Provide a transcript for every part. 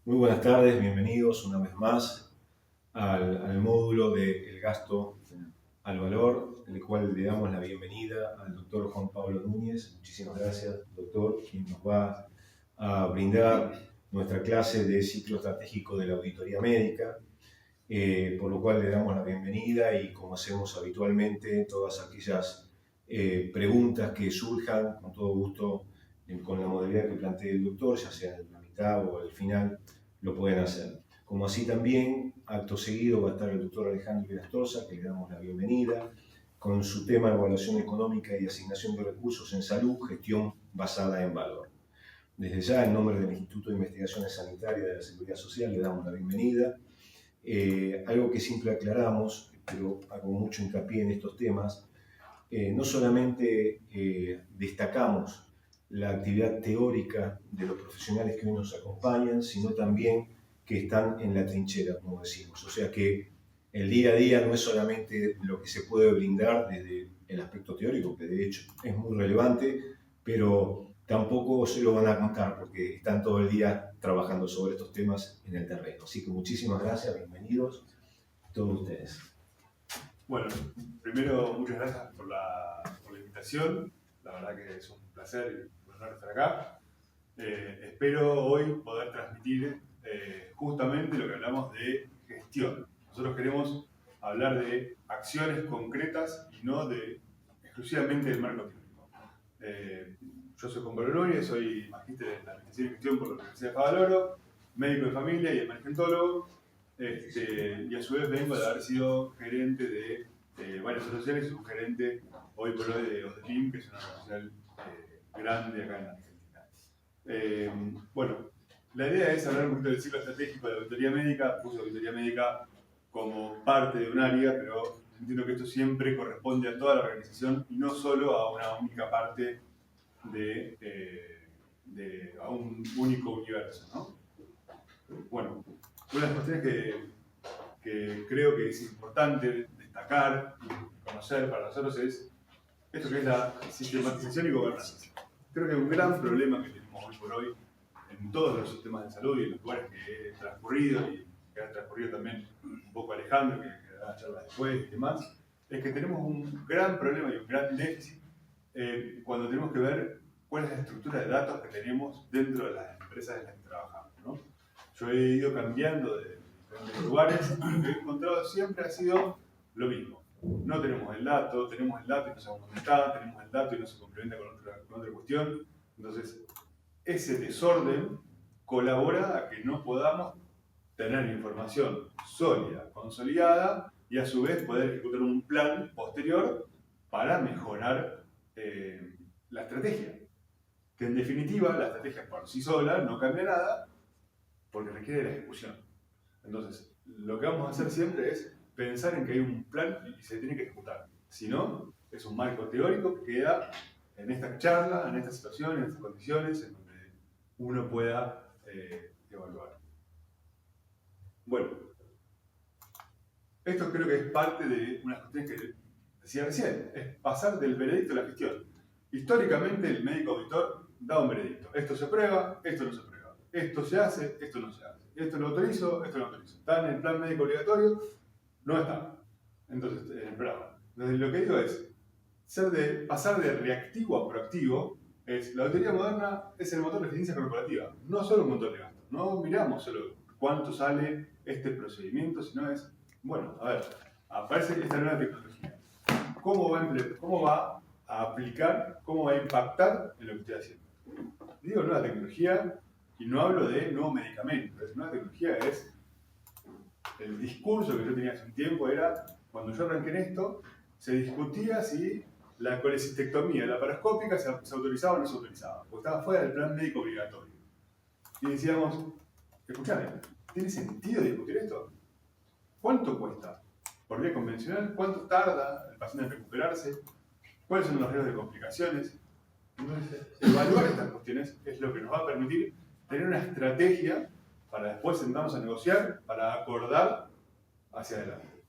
Muy buenas tardes, bienvenidos una vez más al módulo del gasto al valor, en el cual le damos la bienvenida al doctor Juan Pablo Núñez. Muchísimas gracias, doctor, quien nos va a brindar nuestra clase de ciclo estratégico de la auditoría médica, por lo cual le damos la bienvenida y, como hacemos habitualmente, todas aquellas preguntas que surjan, con todo gusto, con la modalidad que plantee el doctor, ya sea en la mitad o al final, lo pueden hacer. Como así también, acto seguido, va a estar el doctor Alejandro Virastorza, que le damos la bienvenida, con su tema de evaluación económica y asignación de recursos en salud, gestión basada en valor. Desde ya, en nombre del Instituto de Investigaciones Sanitarias de la Seguridad Social, le damos la bienvenida. Algo que siempre aclaramos, pero hago mucho hincapié en estos temas, no solamente destacamos la actividad teórica de los profesionales que hoy nos acompañan, sino también que están en la trinchera, como decimos. O sea que el día a día no es solamente lo que se puede brindar desde el aspecto teórico, que de hecho es muy relevante, pero tampoco se lo van a contar porque están todo el día trabajando sobre estos temas en el terreno. Así que muchísimas gracias, bienvenidos todos ustedes. Bueno, primero muchas gracias por la invitación. La verdad que es un placer y un honor estar acá. Espero hoy poder transmitir justamente lo que hablamos de gestión. Nosotros queremos hablar de acciones concretas y no exclusivamente del marco teórico. Yo soy Juan Pablo Núñez, soy magíster en Administración y Gestión por la Universidad de Favaloro, médico de familia y emergentólogo. Y a su vez vengo de haber sido gerente de varias asociaciones y subgerente hoy por hoy de OSDEPIM, que es una asociación grande acá en Argentina. Bueno, la idea es hablar un poquito del ciclo estratégico de la auditoría médica. Puse auditoría médica como parte de un área, pero entiendo que esto siempre corresponde a toda la organización y no solo a una única parte a un único universo, ¿no? Bueno, una de las cuestiones que creo que es importante destacar y conocer para nosotros es esto que es la sistematización y gobernanza. Creo que un gran problema que tenemos hoy por hoy en todos los sistemas de salud y en los lugares que he transcurrido y que ha transcurrido también un poco Alejandro, que dará charlas después y demás, es que tenemos un gran problema y un gran déficit cuando tenemos que ver cuál es la estructura de datos que tenemos dentro de las empresas en las que trabajamos, ¿no? Yo he ido cambiando de diferentes lugares y lo que he encontrado siempre ha sido lo mismo. No tenemos el dato y no sabemos dónde está, tenemos el dato y no se complementa con otra cuestión. Entonces, ese desorden colabora a que no podamos tener información sólida, consolidada y a su vez poder ejecutar un plan posterior para mejorar la estrategia. Que en definitiva la estrategia por sí sola no cambia nada porque requiere la ejecución. Entonces, lo que vamos a hacer siempre es pensar en que hay un plan y se tiene que ejecutar. Si no, es un marco teórico que queda en esta charla, en esta situación, en estas condiciones, en donde uno pueda evaluar. Bueno, esto creo que es parte de unas cuestiones que decía recién, es pasar del veredicto a la gestión. Históricamente el médico auditor da un veredicto. Esto se prueba, esto no se prueba. Esto se hace, esto no se hace. Esto lo autorizo, esto no autorizo. ¿Está en el plan médico obligatorio? No está. Entonces, lo que digo es, pasar de reactivo a proactivo, la auditoría moderna es el motor de eficiencia corporativa, no solo un motor de gasto. No miramos solo cuánto sale este procedimiento, sino es, bueno, a ver, aparece esta nueva tecnología. ¿Cómo va a aplicar, cómo va a impactar en lo que estoy haciendo? Digo nueva tecnología y no hablo de nuevo medicamento. Nueva tecnología es el discurso que yo tenía hace un tiempo, era cuando yo arranqué en esto, se discutía si la colecistectomía laparoscópica se autorizaba o no se autorizaba, porque estaba fuera del plan médico obligatorio. Y decíamos, escuchame, ¿tiene sentido discutir esto? ¿Cuánto cuesta? Por vía convencional, ¿cuánto tarda el paciente en recuperarse? ¿Cuáles son los riesgos de complicaciones? Entonces, evaluar estas cuestiones es lo que nos va a permitir tener una estrategia para después sentarnos a negociar, para acordar hacia adelante.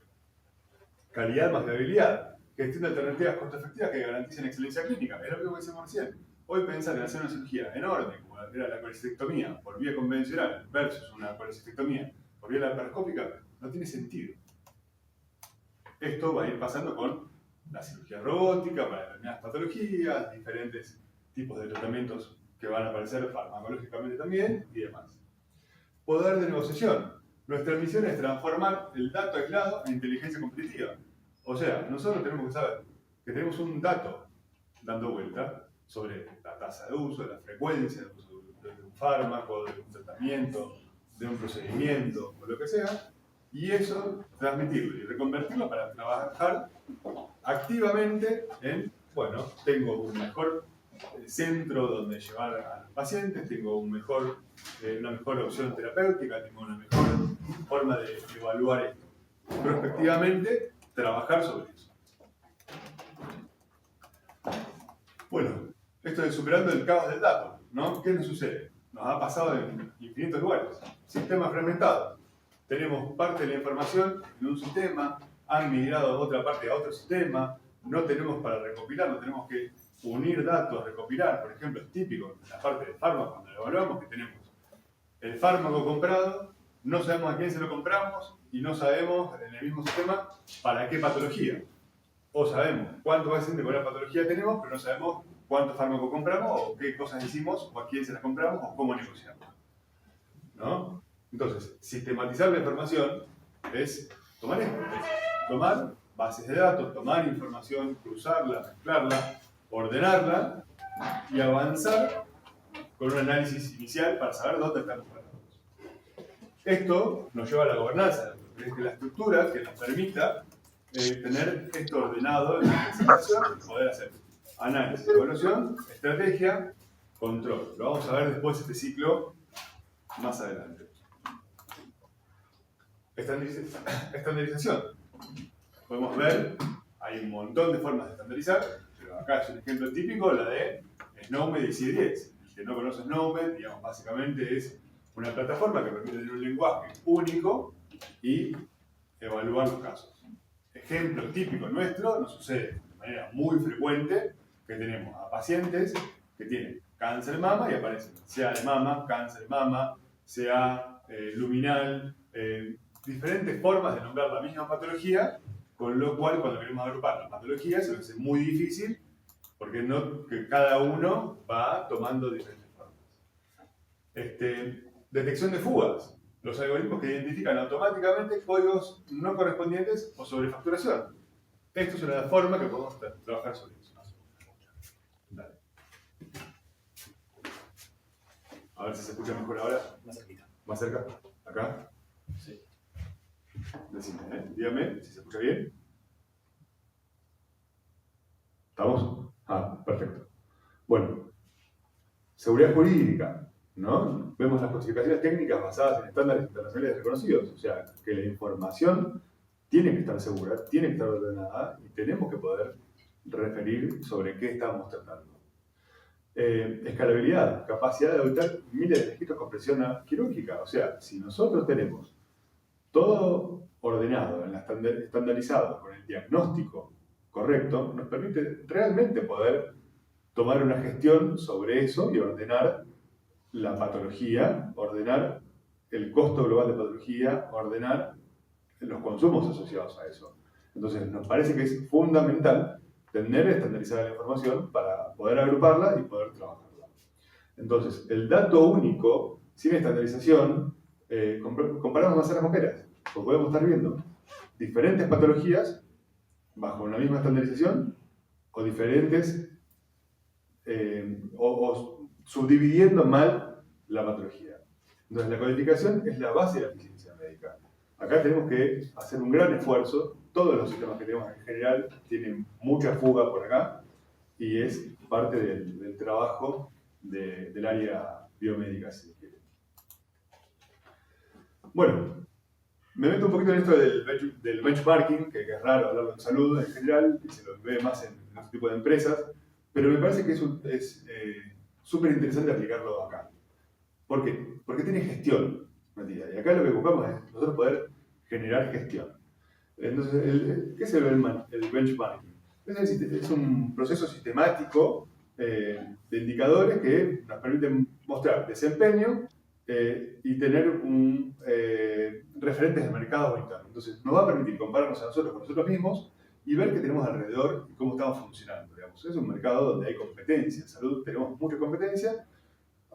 Calidad más viabilidad. Gestión de alternativas costo efectivas que garanticen excelencia clínica. Es lo que decíamos recién. Hoy pensar en hacer una cirugía enorme, como era la colecistectomía por vía convencional versus una colecistectomía por vía laparoscópica, no tiene sentido. Esto va a ir pasando con la cirugía robótica para determinadas patologías, diferentes tipos de tratamientos que van a aparecer farmacológicamente también y demás. Poder de negociación. Nuestra misión es transformar el dato aislado en inteligencia competitiva. O sea, nosotros tenemos que saber que tenemos un dato dando vuelta sobre la tasa de uso, la frecuencia de uso de un fármaco, de un tratamiento, de un procedimiento o lo que sea, y eso transmitirlo y reconvertirlo para trabajar activamente en, bueno, tengo un mejor centro donde llevar a los pacientes, tengo una mejor opción terapéutica, tengo una mejor forma de evaluar esto. Prospectivamente, trabajar sobre eso. Bueno, esto es superando el caos del dato, ¿no? ¿Qué nos sucede? Nos ha pasado en infinitos lugares. Sistema fragmentado. Tenemos parte de la información en un sistema, han migrado otra parte a otro sistema, no tenemos para recopilar, no tenemos que unir datos, recopilar. Por ejemplo, es típico en la parte de fármacos, cuando lo evaluamos, que tenemos el fármaco comprado, no sabemos a quién se lo compramos y no sabemos en el mismo sistema para qué patología. O sabemos cuánto paciente con la patología tenemos, pero no sabemos cuánto fármaco compramos, o qué cosas hicimos, o a quién se las compramos, o cómo negociamos, ¿no? Entonces, sistematizar la información es tomar esto, tomar bases de datos, tomar información, cruzarla, mezclarla, ordenarla y avanzar con un análisis inicial para saber dónde están los parados. Esto nos lleva a la gobernanza, es la estructura que nos permita tener esto ordenado en la presentación y poder hacer análisis, evaluación, estrategia, control. Lo vamos a ver después este ciclo más adelante. Estandarización. Podemos ver, hay un montón de formas de estandarizar, pero acá es un ejemplo típico, la de SNOMED y CIE-10. El que no conoce SNOMED, digamos, básicamente es una plataforma que permite tener un lenguaje único y evaluar los casos. Ejemplo típico nuestro, nos sucede de manera muy frecuente que tenemos a pacientes que tienen cáncer de mama y aparecen CA de mama, cáncer de mama, CA luminal, diferentes formas de nombrar la misma patología, con lo cual cuando queremos agrupar las patologías se nos hace muy difícil porque que cada uno va tomando diferentes formas. Detección de fugas. Los algoritmos que identifican automáticamente códigos no correspondientes o sobrefacturación. Esto es una forma que podemos trabajar sobre eso. Dale. A ver si se escucha mejor ahora. Más cerquita. ¿Más cerca? ¿Acá? Sí. Decime, dígame si se escucha bien. ¿Estamos? Ah, perfecto. Bueno, seguridad jurídica. ¿No? Vemos las clasificaciones técnicas basadas en estándares internacionales reconocidos, o sea, que la información tiene que estar segura, tiene que estar ordenada y tenemos que poder referir sobre qué estamos tratando. Escalabilidad, capacidad de auditar miles de registros con presión quirúrgica, o sea, si nosotros tenemos todo ordenado, estandarizado, con el diagnóstico correcto, nos permite realmente poder tomar una gestión sobre eso y ordenar la patología, ordenar el costo global de patología, ordenar los consumos asociados a eso. Entonces, nos parece que es fundamental tener estandarizada la información para poder agruparla y poder trabajarla. Entonces, el dato único, sin estandarización, comparamos manzanas con peras, porque podemos estar viendo diferentes patologías bajo una misma estandarización o diferentes, o subdividiendo mal la patología. Entonces, la codificación es la base de la eficiencia médica. Acá tenemos que hacer un gran esfuerzo. Todos los sistemas que tenemos en general tienen mucha fuga por acá y es parte del trabajo del área biomédica, si se quiere. Bueno, me meto un poquito en esto del benchmarking, que es raro hablarlo en salud en general, y se lo ve más en este tipo de empresas, pero me parece que es súper interesante aplicarlo acá. ¿Por qué? Porque tiene gestión metida. Y acá lo que buscamos es nosotros poder generar gestión. Entonces, ¿qué es el benchmarking? Es un proceso sistemático de indicadores que nos permiten mostrar desempeño y tener referentes de mercado interno. Entonces, nos va a permitir compararnos a nosotros con nosotros mismos y ver qué tenemos alrededor y cómo estamos funcionando. Digamos. Es un mercado donde hay competencia. En salud tenemos mucha competencia.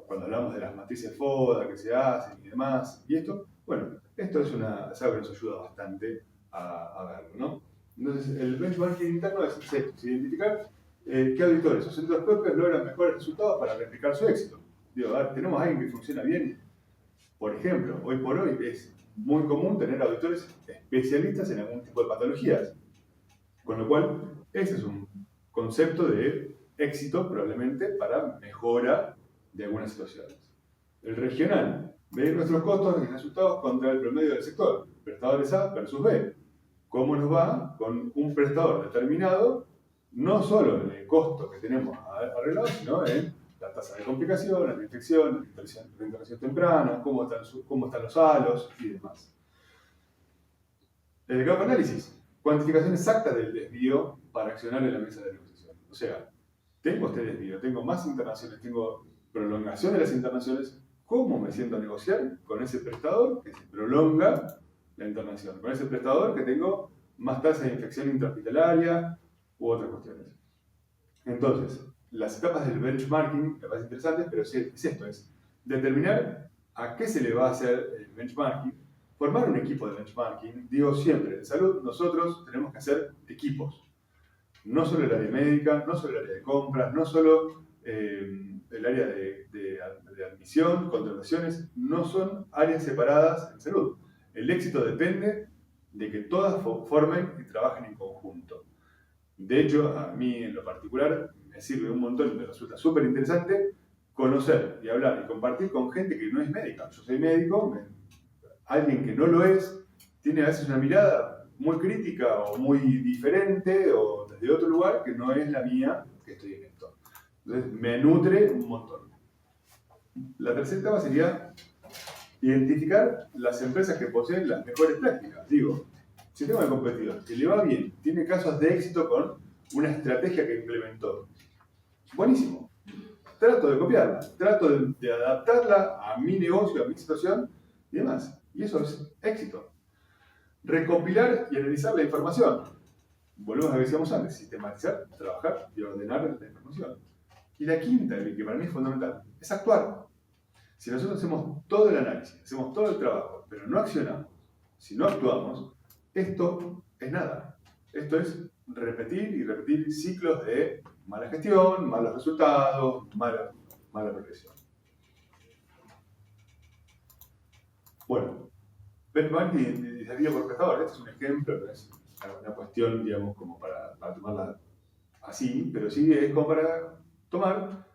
Cuando hablamos de las matrices FODA que se hacen y demás, y esto, bueno, esto es algo que nos ayuda bastante a verlo, ¿no? Entonces, el benchmarking interno es esto, es identificar qué auditores o centros propios logran mejores resultados para replicar su éxito. Digo, a ver, tenemos a alguien que funciona bien. Por ejemplo, hoy por hoy es muy común tener auditores especialistas en algún tipo de patologías. Con lo cual, ese es un concepto de éxito probablemente para mejora de algunas situaciones. El regional, medir nuestros costos y resultados contra el promedio del sector. Prestadores A versus B. ¿Cómo nos va con un prestador determinado? No solo en el costo que tenemos arreglado, sino en la tasa de complicación, la infección, la intervención temprana, cómo están los halos y demás. El gap análisis. Cuantificación exacta del desvío para accionar en la mesa de negociación. O sea, tengo este desvío, tengo más internaciones, tengo prolongación de las internaciones. ¿Cómo me siento a negociar con ese prestador que se prolonga la internación? Con ese prestador que tengo más tasas de infección intrahospitalaria u otras cuestiones. Entonces, las etapas del benchmarking me parecen interesantes, pero es esto, es determinar a qué se le va a hacer el benchmarking, formar un equipo de benchmarking. Digo siempre, en salud nosotros tenemos que hacer equipos. No solo el área médica, no solo el área de compras, no solo el área de admisión, contrataciones, no son áreas separadas en salud. El éxito depende de que todas formen y trabajen en conjunto. De hecho, a mí en lo particular me sirve un montón, me resulta súper interesante conocer y hablar y compartir con gente que no es médica. Yo soy médico, alguien que no lo es, tiene a veces una mirada muy crítica o muy diferente o desde otro lugar que no es la mía que estoy en esto. Entonces me nutre un montón. La tercera etapa sería identificar las empresas que poseen las mejores prácticas. Digo, si tengo un competidor que le va bien, tiene casos de éxito con una estrategia que implementó, buenísimo. Trato de copiarla, trato de adaptarla a mi negocio, a mi situación y demás. Y eso es éxito. Recopilar y analizar la información. Volvemos a lo que decíamos antes, sistematizar, trabajar y ordenar la información. Y la quinta, que para mí es fundamental, es actuar. Si nosotros hacemos todo el análisis, hacemos todo el trabajo, pero no accionamos, si no actuamos, esto es nada. Esto es repetir y repetir ciclos de mala gestión, malos resultados, mala progresión. Bueno, benchmarking y desafío por prestador. Este es un ejemplo, no es una cuestión, digamos, como para tomarla así, pero sí es como para tomar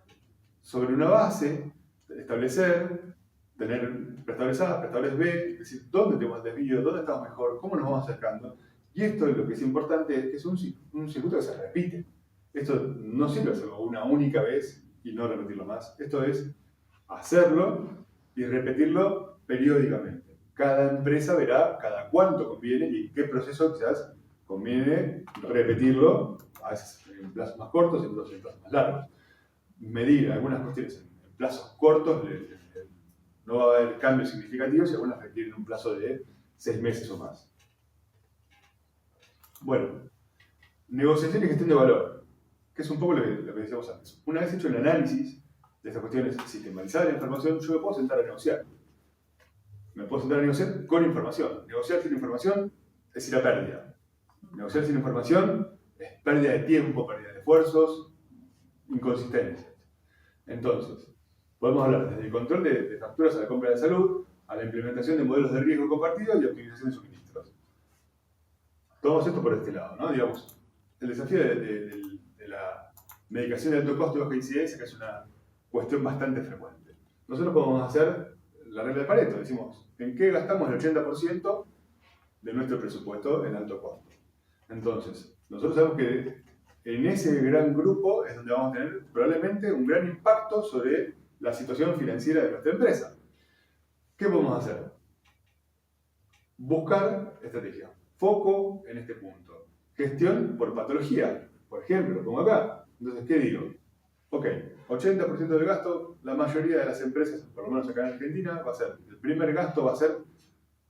sobre una base, establecer, tener prestadores A, prestadores B, es decir, dónde tenemos el desvío, dónde estamos mejor, cómo nos vamos acercando. Y esto lo que es importante es que es un circuito que se repite. Esto no sirve hacerlo una única vez y no repetirlo más. Esto es hacerlo y repetirlo periódicamente. Cada empresa verá cada cuánto conviene y en qué proceso quizás conviene repetirlo, a veces en plazos más cortos y en plazos más largos. Medir algunas cuestiones en plazos cortos no va a haber cambios significativos y algunas requieren un plazo de 6 meses o más. Bueno, negociación y gestión de valor, que es un poco lo que decíamos antes. Una vez hecho el análisis de estas cuestiones, sistematizar la información, yo me puedo sentar a negociar. Me puedo sentar a negociar con información. Negociar sin información es ir a pérdida. Negociar sin información es pérdida de tiempo, pérdida de esfuerzos, inconsistencias. Entonces, podemos hablar desde el control de facturas a la compra de salud, a la implementación de modelos de riesgo compartido y optimización de suministros. Tomamos esto por este lado, ¿no? Digamos, el desafío de la medicación de alto costo y baja incidencia, que es una cuestión bastante frecuente. Nosotros podemos hacer la regla de Pareto, decimos, ¿en qué gastamos el 80% de nuestro presupuesto en alto costo? Entonces, nosotros sabemos que en ese gran grupo es donde vamos a tener probablemente un gran impacto sobre la situación financiera de nuestra empresa. ¿Qué podemos hacer? Buscar estrategia. Foco en este punto. Gestión por patología. Por ejemplo, como acá. Entonces, ¿qué digo? Ok, 80% del gasto, la mayoría de las empresas, por lo menos acá en Argentina, va a ser, el primer gasto va a ser,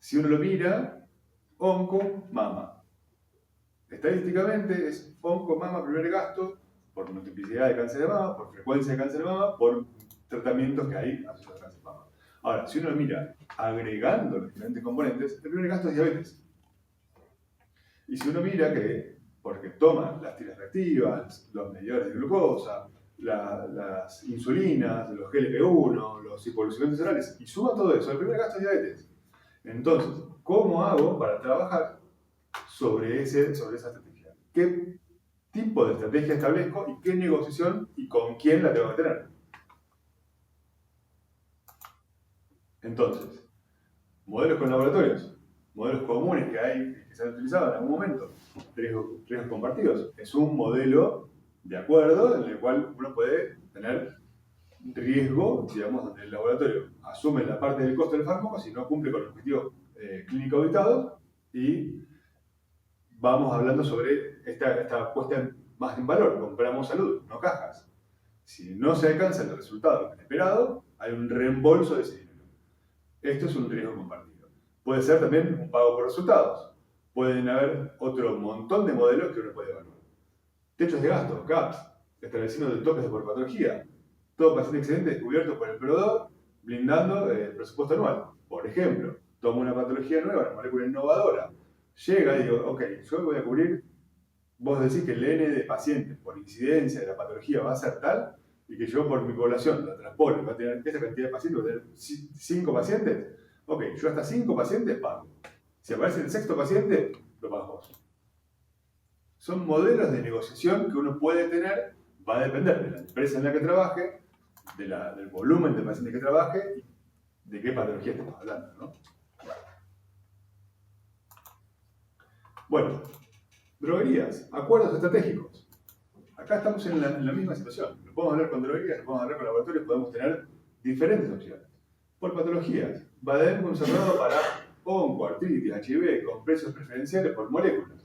si uno lo mira, onco, mama. Estadísticamente es onco, mama, primer gasto, por multiplicidad de cáncer de mama, por frecuencia de cáncer de mama, por tratamientos que hay asociados al cáncer de mama. Ahora, si uno lo mira agregando los diferentes componentes, el primer gasto es diabetes. Y si uno mira que, porque toma las tiras reactivas, los medidores de glucosa, las insulinas, los GLP-1, los hipoglucemiantes orales, y suma todo eso, el primer gasto es diabetes. Entonces, ¿cómo hago para trabajar sobre esa estrategia? ¿Qué tipo de estrategia establezco y qué negociación y con quién la tengo que tener? Entonces, modelos con laboratorios, modelos comunes que se han utilizado en algún momento, riesgos compartidos. Es un modelo de acuerdo en el cual uno puede tener riesgo, digamos, donde el laboratorio asume la parte del costo del fármaco si no cumple con los objetivos clínicos auditados, y vamos hablando sobre esta puesta más en valor. Compramos salud, no cajas. Si no se alcanza el resultado esperado, hay un reembolso de ese dinero. Esto es un riesgo compartido. Puede ser también un pago por resultados. Pueden haber otro montón de modelos que uno puede evaluar. Techos de gasto, CAPS, estableciendo topes de por patología. Todo paciente excedente descubierto por el proveedor, blindando el presupuesto anual. Por ejemplo, tomo una patología nueva, una molécula innovadora. Llega y digo, ok, yo voy a cubrir, vos decís que el N de pacientes por incidencia de la patología va a ser tal, y que yo por mi población la transpolo, va a tener esa cantidad de pacientes, va a tener 5 pacientes. Ok, yo hasta 5 pacientes pago. Si aparece el sexto paciente, lo pagas vos. Son modelos de negociación que uno puede tener, va a depender de la empresa en la que trabaje, del volumen de pacientes que trabaje y de qué patología estamos hablando, ¿no? Bueno, droguerías, acuerdos estratégicos. Acá estamos en la misma situación. Lo podemos hablar con droguerías, lo podemos hablar con laboratorios, podemos tener diferentes opciones. Por patologías, Badem cerrado para onco, artritis, HIV, con precios preferenciales por moléculas.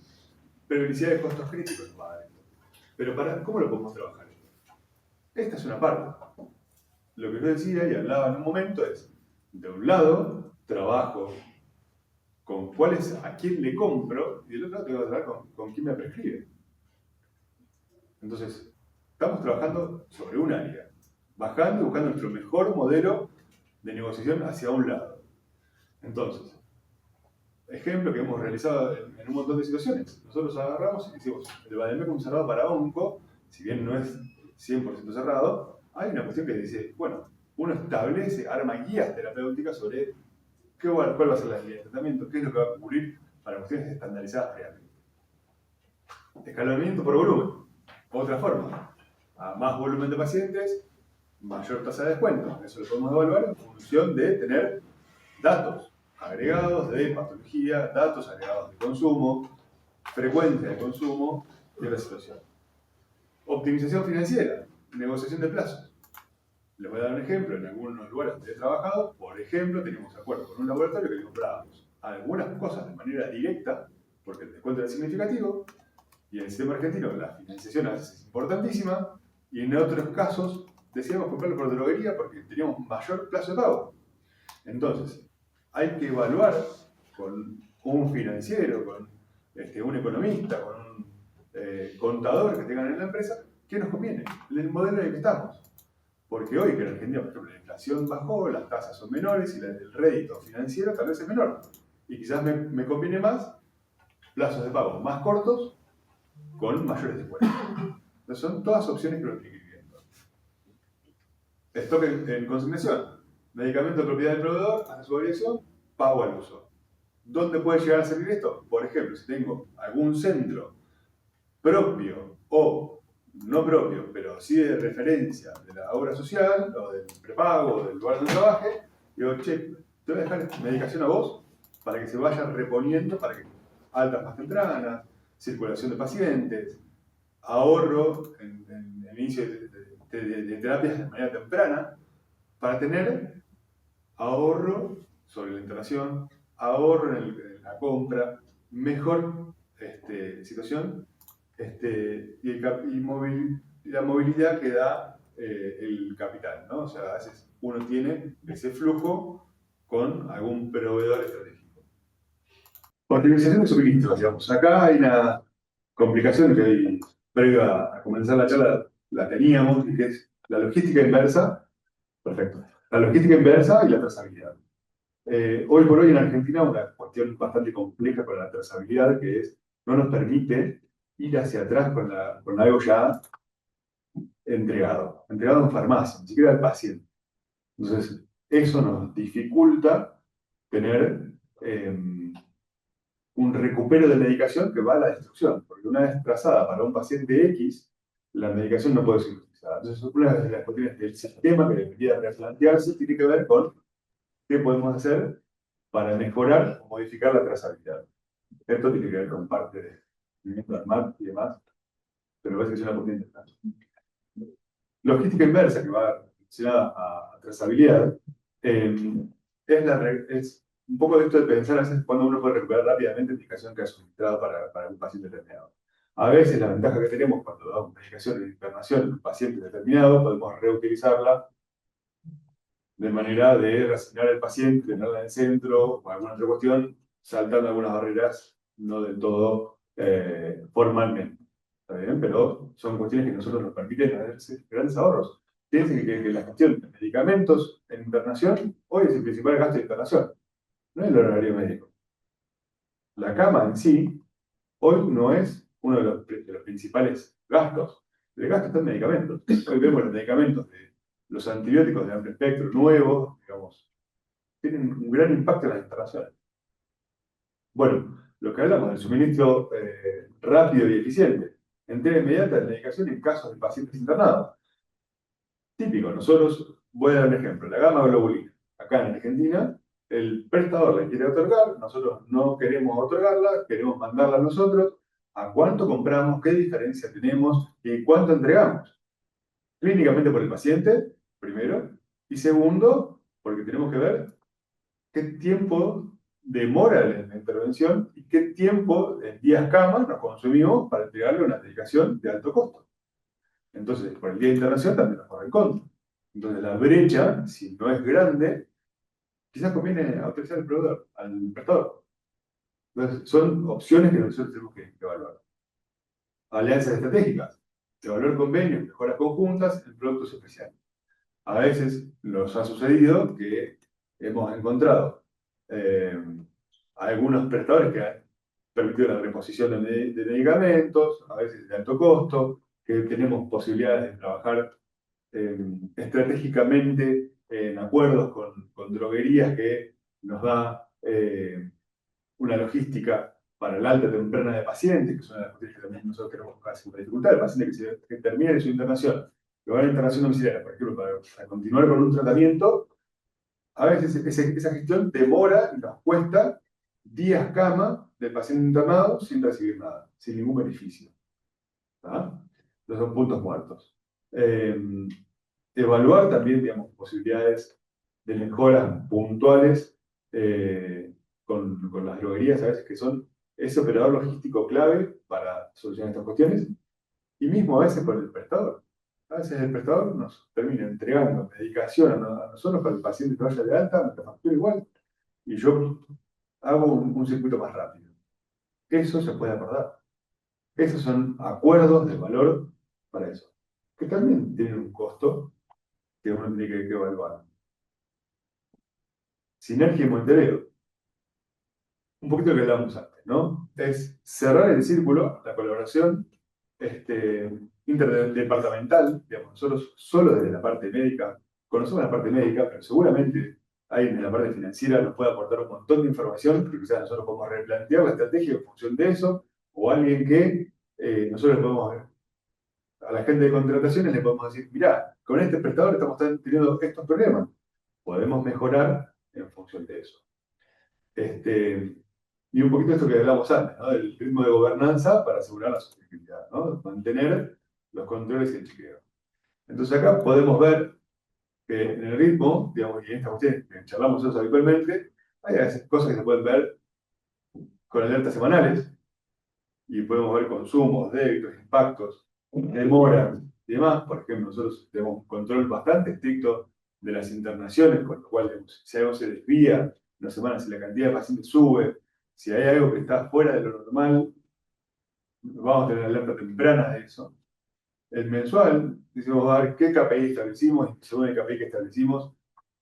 Previsibilidad de costos críticos para esto. Pero ¿cómo lo podemos trabajar? Esta es una parte. Lo que yo decía y hablaba en un momento es, de un lado, trabajo con a quién le compro, y del otro lado tengo que trabajar con quién me prescribe. Entonces, estamos trabajando sobre un área, bajando y buscando nuestro mejor modelo de negociación hacia un lado. Entonces, ejemplo que hemos realizado en un montón de situaciones. Nosotros agarramos y decimos, el Bademecum cerrado para onco, si bien no es 100% cerrado, hay una cuestión que dice, bueno, uno establece, arma guías terapéuticas sobre cuál va a ser la línea de tratamiento, qué es lo que va a cubrir para cuestiones estandarizadas previamente. Escalonamiento por volumen. Otra forma, a más volumen de pacientes, mayor tasa de descuento. Eso lo podemos evaluar en función de tener datos agregados de patología, datos agregados de consumo, frecuencia de consumo y la situación. Optimización financiera, negociación de plazos. Les voy a dar un ejemplo. En algunos lugares donde he trabajado, por ejemplo, teníamos acuerdo con un laboratorio que le comprábamos algunas cosas de manera directa, porque el descuento era significativo, y en el sistema argentino la financiación a veces es importantísima, y en otros casos decidimos comprarlo por droguería porque teníamos mayor plazo de pago. Entonces, hay que evaluar con un financiero, con un economista, con un contador que tengan en la empresa, qué nos conviene, el modelo en el que estamos. Porque hoy que en Argentina, por ejemplo, la inflación bajó, las tasas son menores y el rédito financiero tal vez es menor. Y quizás me conviene más plazos de pago más cortos con mayores descuentos. Entonces son todas opciones que uno tiene que ir viendo. Stock en consignación. Medicamento de propiedad del proveedor, hace su variación, pago al uso. ¿Dónde puede llegar a servir esto? Por ejemplo, si tengo algún centro propio o no propio, pero sí de referencia de la obra social o del prepago o del lugar donde trabaje, digo, che, te voy a dejar medicación a vos para que se vaya reponiendo, para que altas más tempranas, circulación de pacientes, ahorro en el inicio de terapias de manera temprana, para tener ahorro sobre la internación, ahorro en la compra, mejor situación, y la movilidad que da el capital, ¿no? O sea, a veces uno tiene ese flujo con algún proveedor estratégico. Optimización de suministros, digamos. Acá hay una complicación que hoy, previo a comenzar la charla, la teníamos, y que es la logística inversa. Perfecto. La logística inversa y la trazabilidad. Hoy por hoy en Argentina una cuestión bastante compleja con la trazabilidad, que es, no nos permite ir hacia atrás con algo ya entregado en farmacia, ni siquiera al paciente. Entonces, eso nos dificulta tener un recupero de medicación que va a la destrucción, porque una vez trazada para un paciente X, la medicación no puede ser utilizada. Entonces, una de las cuestiones del sistema que debería replantearse tiene que ver con qué podemos hacer para mejorar o modificar la trazabilidad. Esto tiene que ver con parte de movimiento de ARMAT y demás, pero parece que es una cuestión interesante. Logística inversa, que va relacionada a trazabilidad, es un poco de esto de pensar a veces cuando uno puede recuperar rápidamente medicación que ha suministrado para un paciente determinado. A veces la ventaja que tenemos cuando damos medicación en internación en un paciente determinado, podemos reutilizarla de manera de reasignar al paciente, tenerla en el centro o alguna otra cuestión, saltando algunas barreras, no del todo formalmente. ¿Está bien? Pero son cuestiones que nosotros nos permiten hacer grandes ahorros. Fíjense que la gestión de medicamentos en internación hoy es el principal gasto de internación, no es el horario médico. La cama en sí, hoy no es uno de los principales gastos. El gasto está en medicamentos. Hoy vemos los medicamentos de los antibióticos de amplio espectro nuevos, digamos, tienen un gran impacto en las instalaciones. Bueno, lo que hablamos del suministro rápido y eficiente, entrega inmediata de medicación en casos de pacientes internados. Típico, nosotros, voy a dar un ejemplo, la gama globulina. Acá en Argentina, el prestador la quiere otorgar, nosotros no queremos otorgarla, queremos mandarla a nosotros. ¿A cuánto compramos? ¿Qué diferencia tenemos? ¿Y cuánto entregamos? Clínicamente por el paciente, primero. Y segundo, porque tenemos que ver qué tiempo demora la intervención y qué tiempo en días cama nos consumimos para entregarle una medicación de alto costo. Entonces, por el día de internación también nos corre en contra. Entonces, la brecha, si no es grande, quizás conviene autorizar al proveedor, al prestador. Entonces, son opciones que nosotros tenemos que evaluar. Alianzas estratégicas, evaluar convenios, mejoras conjuntas en productos especiales. A veces nos ha sucedido que hemos encontrado algunos prestadores que han permitido la reposición de medicamentos, a veces de alto costo, que tenemos posibilidades de trabajar estratégicamente en acuerdos con droguerías que nos da una logística para la alta temprana de pacientes, que son las cuestiones que también nosotros tenemos casi una dificultad. El paciente que termina su internación, que va a la internación domiciliaria, por ejemplo, para continuar con un tratamiento, a veces esa gestión demora y nos cuesta días cama del paciente internado sin recibir nada, sin ningún beneficio. ¿Ah? Entonces son puntos muertos. Evaluar también, digamos, posibilidades de mejoras puntuales con las droguerías, a veces que son ese operador logístico clave para solucionar estas cuestiones, y mismo a veces por el prestador. A veces el prestador nos termina entregando medicación a nosotros para el paciente que vaya de alta, nuestra factura igual, y yo hago un circuito más rápido. Eso se puede acordar. Esos son acuerdos de valor para eso, que también tienen un costo que uno tiene que evaluar. Sinergia y monitoreo. Un poquito de lo que hablábamos antes, ¿no? Es cerrar el círculo, la colaboración interdepartamental, digamos, nosotros solo desde la parte médica, conocemos la parte médica, pero seguramente alguien de la parte financiera nos puede aportar un montón de información que quizás nosotros podemos replantear la estrategia en función de eso, o alguien que nosotros podemos ver. A la gente de contrataciones le podemos decir, mirá, con este prestador estamos teniendo estos problemas, podemos mejorar en función de eso. Y un poquito esto que hablamos antes, ¿no? Del ritmo de gobernanza para asegurar la sostenibilidad, ¿no? Mantener los controles y el chequeo. Entonces acá podemos ver que en el ritmo, digamos, y en esta cuestión que charlamos nosotros habitualmente, hay cosas que se pueden ver con alertas semanales, y podemos ver consumos, débitos, impactos, demoras, y demás. Por ejemplo, nosotros tenemos un control bastante estricto de las internaciones, con lo cual, digamos, si algo se desvía en una semana, si la cantidad de pacientes sube, si hay algo que está fuera de lo normal, vamos a tener alerta temprana de eso. El mensual, decimos, a ver qué KPI establecimos, y según el KPI que establecimos,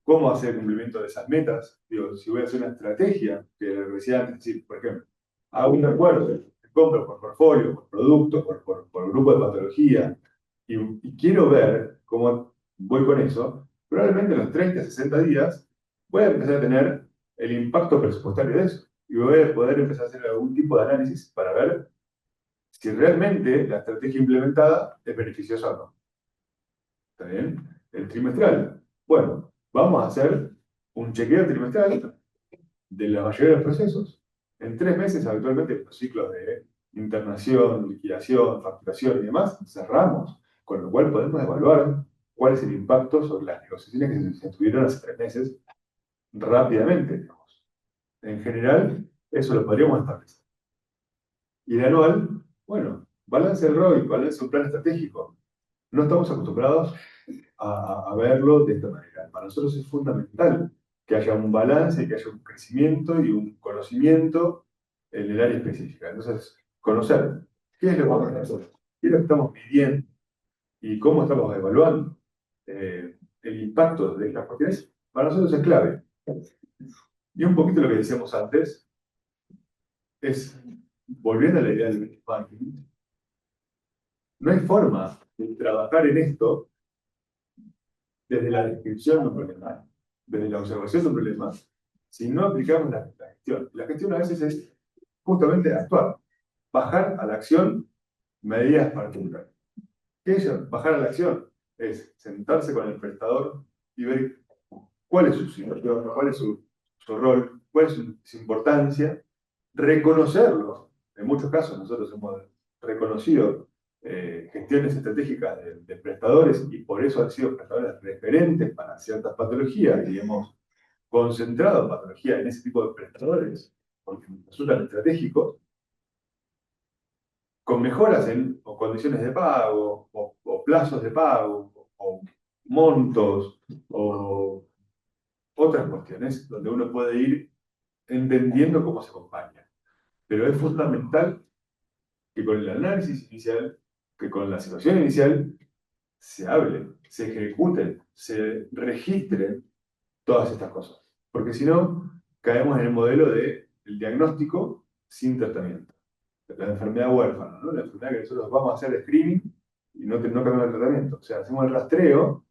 cómo hacer el cumplimiento de esas metas. Digo, si voy a hacer una estrategia, que lo decía antes, es decir, por ejemplo, hago un acuerdo de compra por portfolio, por producto, por grupo de patología, y quiero ver cómo voy con eso, probablemente en los 30, 60 días voy a empezar a tener el impacto presupuestario de eso. Y voy a poder empezar a hacer algún tipo de análisis para ver si realmente la estrategia implementada es beneficiosa o no. ¿Está bien? El trimestral. Bueno, vamos a hacer un chequeo trimestral de la mayoría de los procesos. En 3 meses, habitualmente, los ciclos de internación, liquidación, facturación y demás, cerramos, con lo cual podemos evaluar cuál es el impacto sobre las negociaciones que se tuvieron hace 3 meses rápidamente, digamos. En general, eso lo podríamos establecer. Y el anual, bueno, balance del ROI, balance de un plan estratégico. No estamos acostumbrados a verlo de esta manera. Para nosotros es fundamental que haya un balance, que haya un crecimiento y un conocimiento en el área específica. Entonces, conocer qué es lo que vamos a hacer, qué es lo que estamos midiendo y cómo estamos evaluando el impacto de estas cuestiones, para nosotros es clave. Y un poquito lo que decíamos antes, es, volviendo a la idea del benchmarking, no hay forma de trabajar en esto desde la descripción de un problema, desde la observación de un problema, si no aplicamos la gestión. La gestión a veces es justamente actuar, bajar a la acción medidas para cumplir. ¿Qué es eso? Bajar a la acción? Es sentarse con el prestador y ver cuál es su situación, cuál es su rol, cuál es su importancia, reconocerlo. En muchos casos nosotros hemos reconocido gestiones estratégicas de prestadores y por eso han sido prestadores referentes para ciertas patologías y hemos concentrado patología en ese tipo de prestadores porque resultan estratégicos, con mejoras en o condiciones de pago, o plazos de pago, o montos, o otras cuestiones donde uno puede ir entendiendo cómo se acompaña. Pero es fundamental que con el análisis inicial, que con la situación inicial, se hable, se ejecuten, se registren todas estas cosas. Porque si no, caemos en el modelo del diagnóstico sin tratamiento. La enfermedad huérfana, ¿no? La enfermedad que nosotros vamos a hacer screening y no cambiamos el tratamiento. O sea, hacemos el rastreo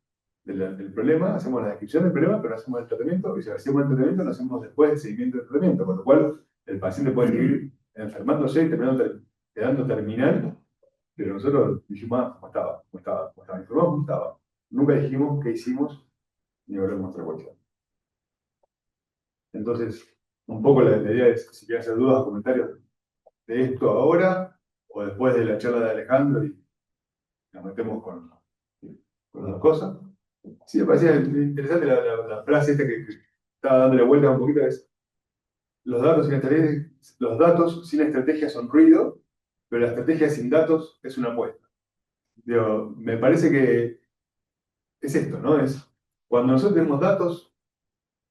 del problema, hacemos la descripción del problema, pero no hacemos el tratamiento, y si hacemos el tratamiento, lo hacemos después del seguimiento del tratamiento, con lo cual el paciente puede seguir enfermándose y quedando terminal, pero nosotros dijimos, ¿cómo estaba? ¿Cómo estaba? ¿Cómo estaba? Informamos cómo estaba. Nunca dijimos qué hicimos, ni hablamos otra cuestión. Entonces, un poco la idea es, si quieres hacer dudas o comentarios de esto ahora, o después de la charla de Alejandro, y nos metemos con las cosas. Sí, me parecía interesante la frase esta que estaba dándole vuelta un poquito, es los datos sin estrategia son ruido, pero la estrategia sin datos es una apuesta. Digo, me parece que es esto, ¿no? Es cuando nosotros tenemos datos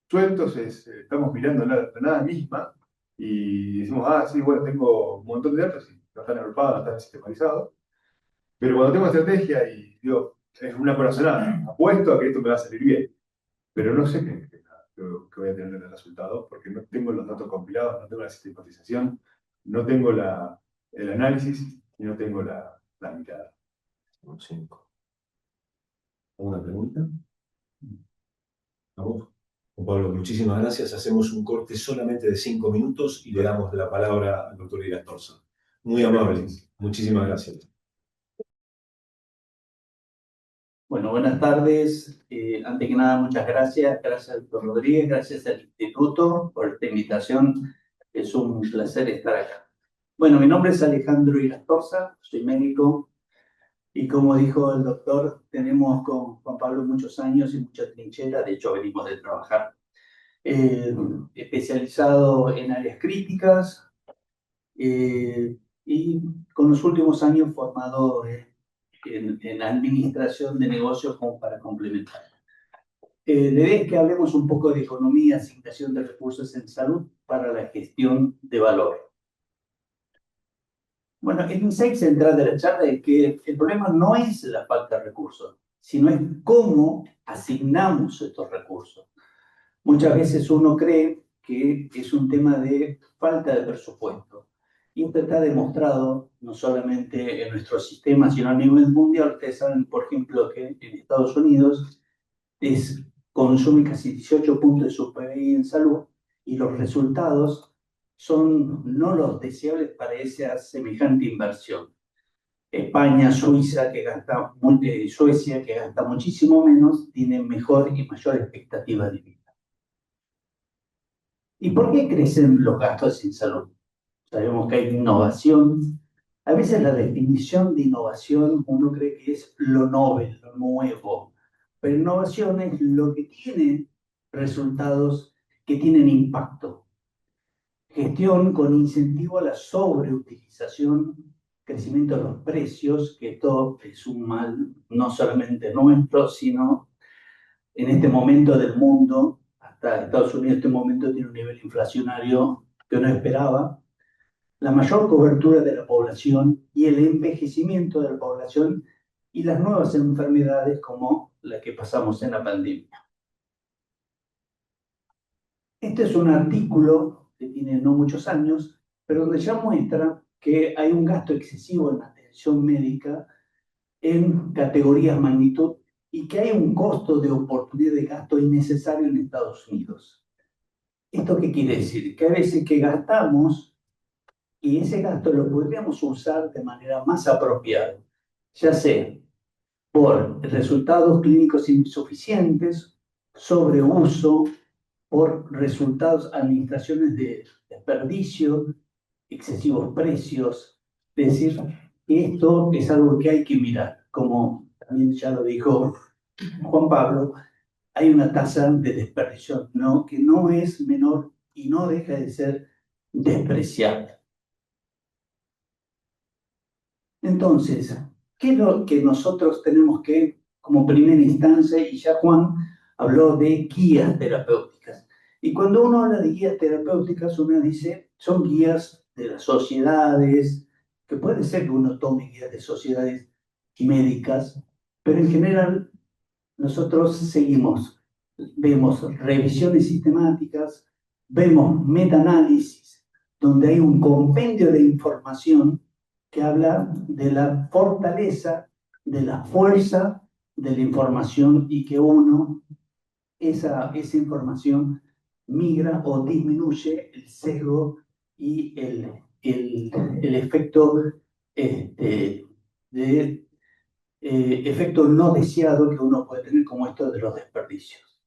sueltos, estamos mirando la nada misma y decimos, ah, sí, bueno, tengo un montón de datos y no están agrupados, no están sistematizados. Pero cuando tengo estrategia y digo, es una corazonada, apuesto a que esto me va a salir bien, pero no sé qué voy a tener en el resultado, porque no tengo los datos compilados, no tengo la sistematización, no tengo el análisis y no tengo la mirada. ¿Alguna pregunta? Vamos. Juan Pablo, muchísimas gracias. Hacemos un corte solamente de 5 minutos y le damos la palabra al doctor Irastorza. Muy amable. Muchísimas gracias. Bueno, buenas tardes. Antes que nada, muchas gracias. Gracias al doctor Rodríguez, gracias al Instituto por esta invitación. Es un placer estar acá. Bueno, mi nombre es Alejandro Irastorza, soy médico y como dijo el doctor, tenemos con Juan Pablo muchos años y mucha trinchera. De hecho, venimos de trabajar especializado en áreas críticas y con los últimos años formado en administración de negocios como para complementar. La idea es que hablemos un poco de economía, asignación de recursos en salud para la gestión de valor. Bueno, el insight central de la charla es que el problema no es la falta de recursos, sino es cómo asignamos estos recursos. Muchas veces uno cree que es un tema de falta de presupuesto. Y esto está demostrado no solamente en nuestro sistema, sino a nivel mundial. Ustedes saben, por ejemplo, que en Estados Unidos consume casi 18 puntos de su PBI en salud y los resultados son no los deseables para esa semejante inversión. España, Suiza, Suecia, que gasta muchísimo menos, tienen mejor y mayor expectativa de vida. ¿Y por qué crecen los gastos en salud? Sabemos que hay innovación. A veces la definición de innovación uno cree que es lo novel, lo nuevo. Pero innovación es lo que tiene resultados que tienen impacto. Gestión con incentivo a la sobreutilización, crecimiento de los precios, que esto es un mal no solamente nuestro, sino en este momento del mundo. Hasta Estados Unidos en este momento tiene un nivel inflacionario que no esperaba. La mayor cobertura de la población y el envejecimiento de la población y las nuevas enfermedades como la que pasamos en la pandemia. Este es un artículo que tiene no muchos años, pero donde ya muestra que hay un gasto excesivo en la atención médica en categorías magnitud y que hay un costo de oportunidad de gasto innecesario en Estados Unidos. ¿Esto qué quiere decir? Que a veces que gastamos y ese gasto lo podríamos usar de manera más apropiada, ya sea por resultados clínicos insuficientes, sobreuso, por resultados, administraciones de desperdicio, excesivos precios. Es decir, esto es algo que hay que mirar. Como también ya lo dijo Juan Pablo, hay una tasa de desperdicio, ¿no?, que no es menor y no deja de ser despreciable. Entonces, ¿qué es lo que nosotros tenemos que, como primera instancia, y ya Juan habló de guías terapéuticas? Y cuando uno habla de guías terapéuticas, uno dice, son guías de las sociedades, que puede ser que uno tome guías de sociedades médicas, pero en general nosotros vemos revisiones sistemáticas, vemos metaanálisis, donde hay un compendio de información que habla de la fortaleza, de la fuerza de la información y que esa información migra o disminuye el sesgo y el efecto efecto no deseado que uno puede tener, como esto de los desperdicios.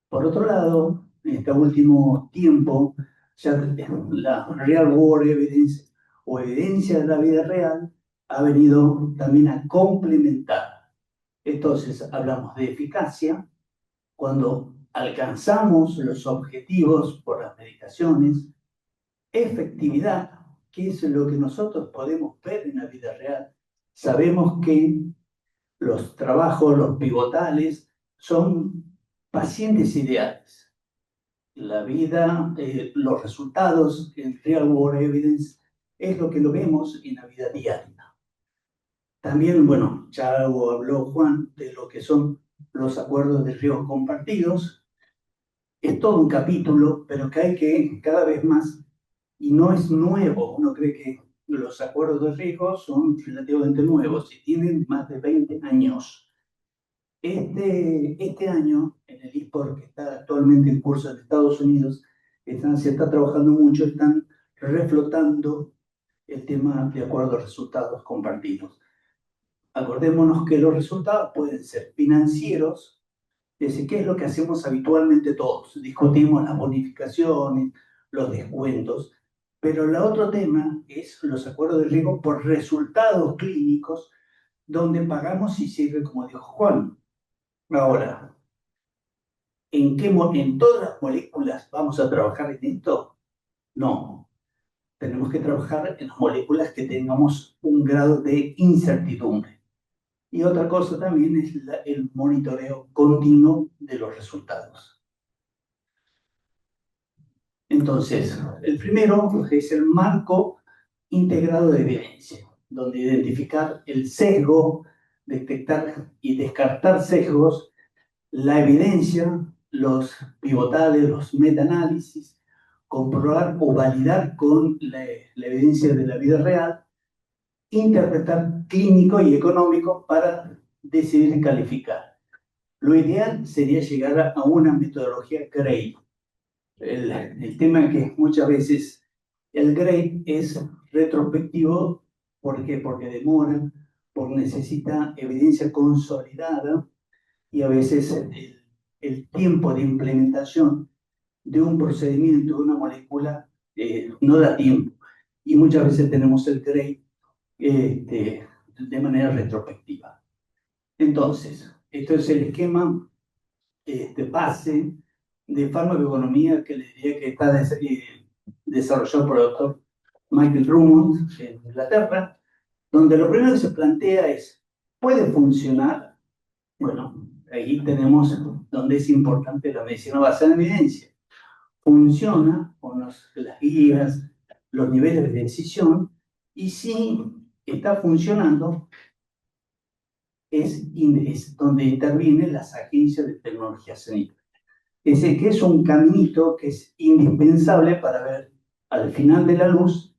Por otro lado, en este último tiempo, ya la real world evidence o evidencia de la vida real ha venido también a complementar. Entonces, hablamos de eficacia cuando alcanzamos los objetivos por las medicaciones, efectividad, que es lo que nosotros podemos ver en la vida real. Sabemos que los trabajos, los pivotales, son pacientes ideales. La vida, los resultados en Real World Evidence es lo que lo vemos en la vida diaria. También, bueno, ya habló Juan de lo que son los acuerdos de riesgos compartidos. Es todo un capítulo, pero que hay que cada vez más, y no es nuevo. Uno cree que los acuerdos de riesgo son relativamente nuevos y tienen más de 20 años. Este año, en el ISPOR que está actualmente en curso en Estados Unidos, se está trabajando mucho, están reflotando el tema de acuerdos de resultados compartidos. Acordémonos que los resultados pueden ser financieros, es decir, ¿qué es lo que hacemos habitualmente todos? Discutimos las bonificaciones, los descuentos, pero el otro tema es los acuerdos de riesgo por resultados clínicos, donde pagamos y sirve, como dijo Juan. Ahora, ¿en todas las moléculas vamos a trabajar en esto? No. tenemos que trabajar en las moléculas que tengamos un grado de incertidumbre. Y otra cosa también es el monitoreo continuo de los resultados. Entonces, el primero es el marco integrado de evidencia, donde identificar el sesgo, detectar y descartar sesgos, la evidencia, los pivotales, los metaanálisis, comprobar o validar con la evidencia de la vida real, interpretar clínico y económico para decidir calificar. Lo ideal sería llegar a una metodología GRADE. El tema es que muchas veces el GRADE es retrospectivo. ¿Por qué? Porque demora, porque necesita evidencia consolidada y a veces el tiempo de implementación de un procedimiento, de una molécula, no da tiempo. Y muchas veces tenemos el GRADE de manera retrospectiva. Entonces, esto es el esquema base de farmacoeconomía que le diría que está desarrollado por el doctor Michael Drummond en Inglaterra, donde lo primero que se plantea es, ¿puede funcionar? Bueno, ahí tenemos donde es importante la medicina basada en evidencia. Funciona con las guías, los niveles de decisión, y si está funcionando, es donde intervienen las agencias de tecnología sanitaria. Es decir, que es un caminito que es indispensable para ver al final de la luz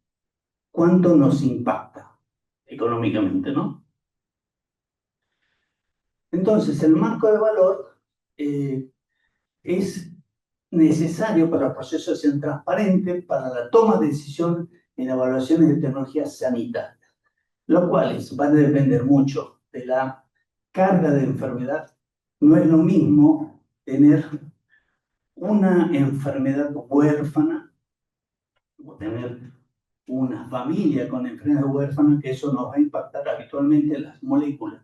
cuánto nos impacta económicamente, ¿no? Entonces, el marco de valor es necesario para el proceso de ser transparente, para la toma de decisión en evaluaciones de tecnologías sanitarias, los cuales van a depender mucho de la carga de enfermedad. No es lo mismo tener una enfermedad huérfana o tener una familia con enfermedad huérfana, que eso nos va a impactar habitualmente en las moléculas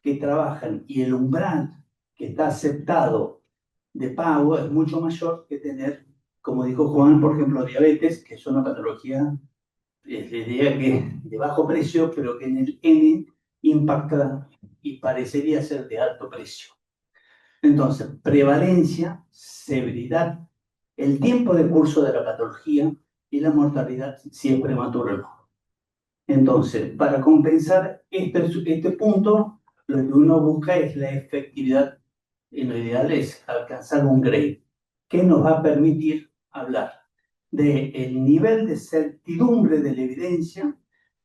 que trabajan, y el umbral que está aceptado de pago es mucho mayor que tener, como dijo Juan, por ejemplo, diabetes, que es una patología, diría que de bajo precio, pero que en el N impacta y parecería ser de alto precio. Entonces, prevalencia, severidad, el tiempo de curso de la patología y la mortalidad si es prematuro o no. Entonces, para compensar este punto, lo que uno busca es la efectividad, y lo ideal es alcanzar un grade que nos va a permitir hablar del nivel de certidumbre de la evidencia,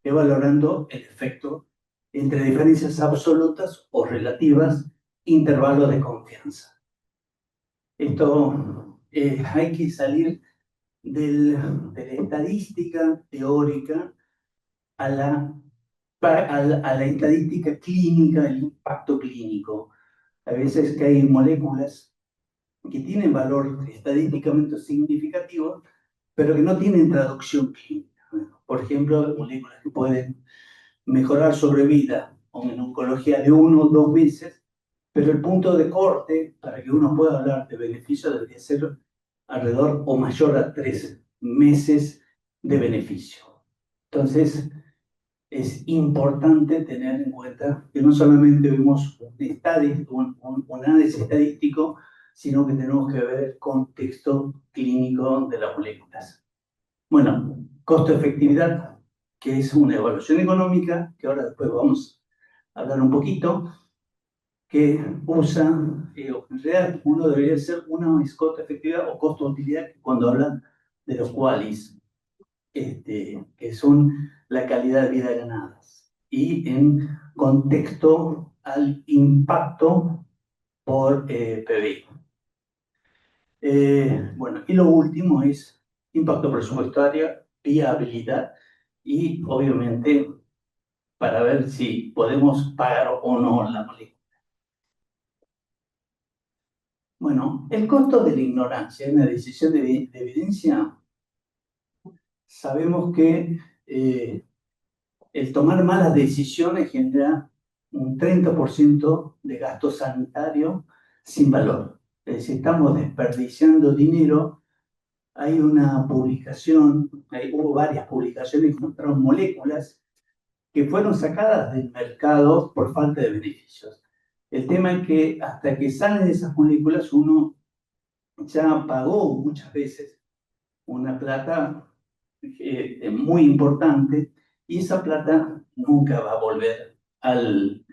evaluando el efecto entre diferencias absolutas o relativas, intervalos de confianza. Esto hay que salir de la estadística teórica a la estadística clínica, el impacto clínico. A veces que hay moléculas que tienen valor estadísticamente significativo, pero que no tienen traducción clínica. Por ejemplo, moléculas que pueden mejorar sobrevida o en oncología de 1 o 2 meses, pero el punto de corte para que uno pueda hablar de beneficio debería ser alrededor o mayor a 3 meses de beneficio. Entonces, es importante tener en cuenta que no solamente vemos un análisis estadístico, sino que tenemos que ver el contexto clínico de las moléculas. Bueno, costo-efectividad, que es una evaluación económica, que ahora después vamos a hablar un poquito, que usa, en realidad uno debería ser una es costo-efectividad o costo-utilidad cuando hablan de los QALYs, que son la calidad de vida ganadas, y en contexto al impacto por PBI. Bueno, y lo último es impacto presupuestario, viabilidad y obviamente para ver si podemos pagar o no la molécula. Bueno, el costo de la ignorancia en la decisión de evidencia, sabemos que el tomar malas decisiones genera un 30% de gasto sanitario sin valor. Es decir, estamos desperdiciando dinero hay una publicación, hubo varias publicaciones que encontraron moléculas que fueron sacadas del mercado por falta de beneficios. El tema es que hasta que salen esas moléculas uno ya pagó muchas veces una plata muy importante y esa plata nunca va a volver al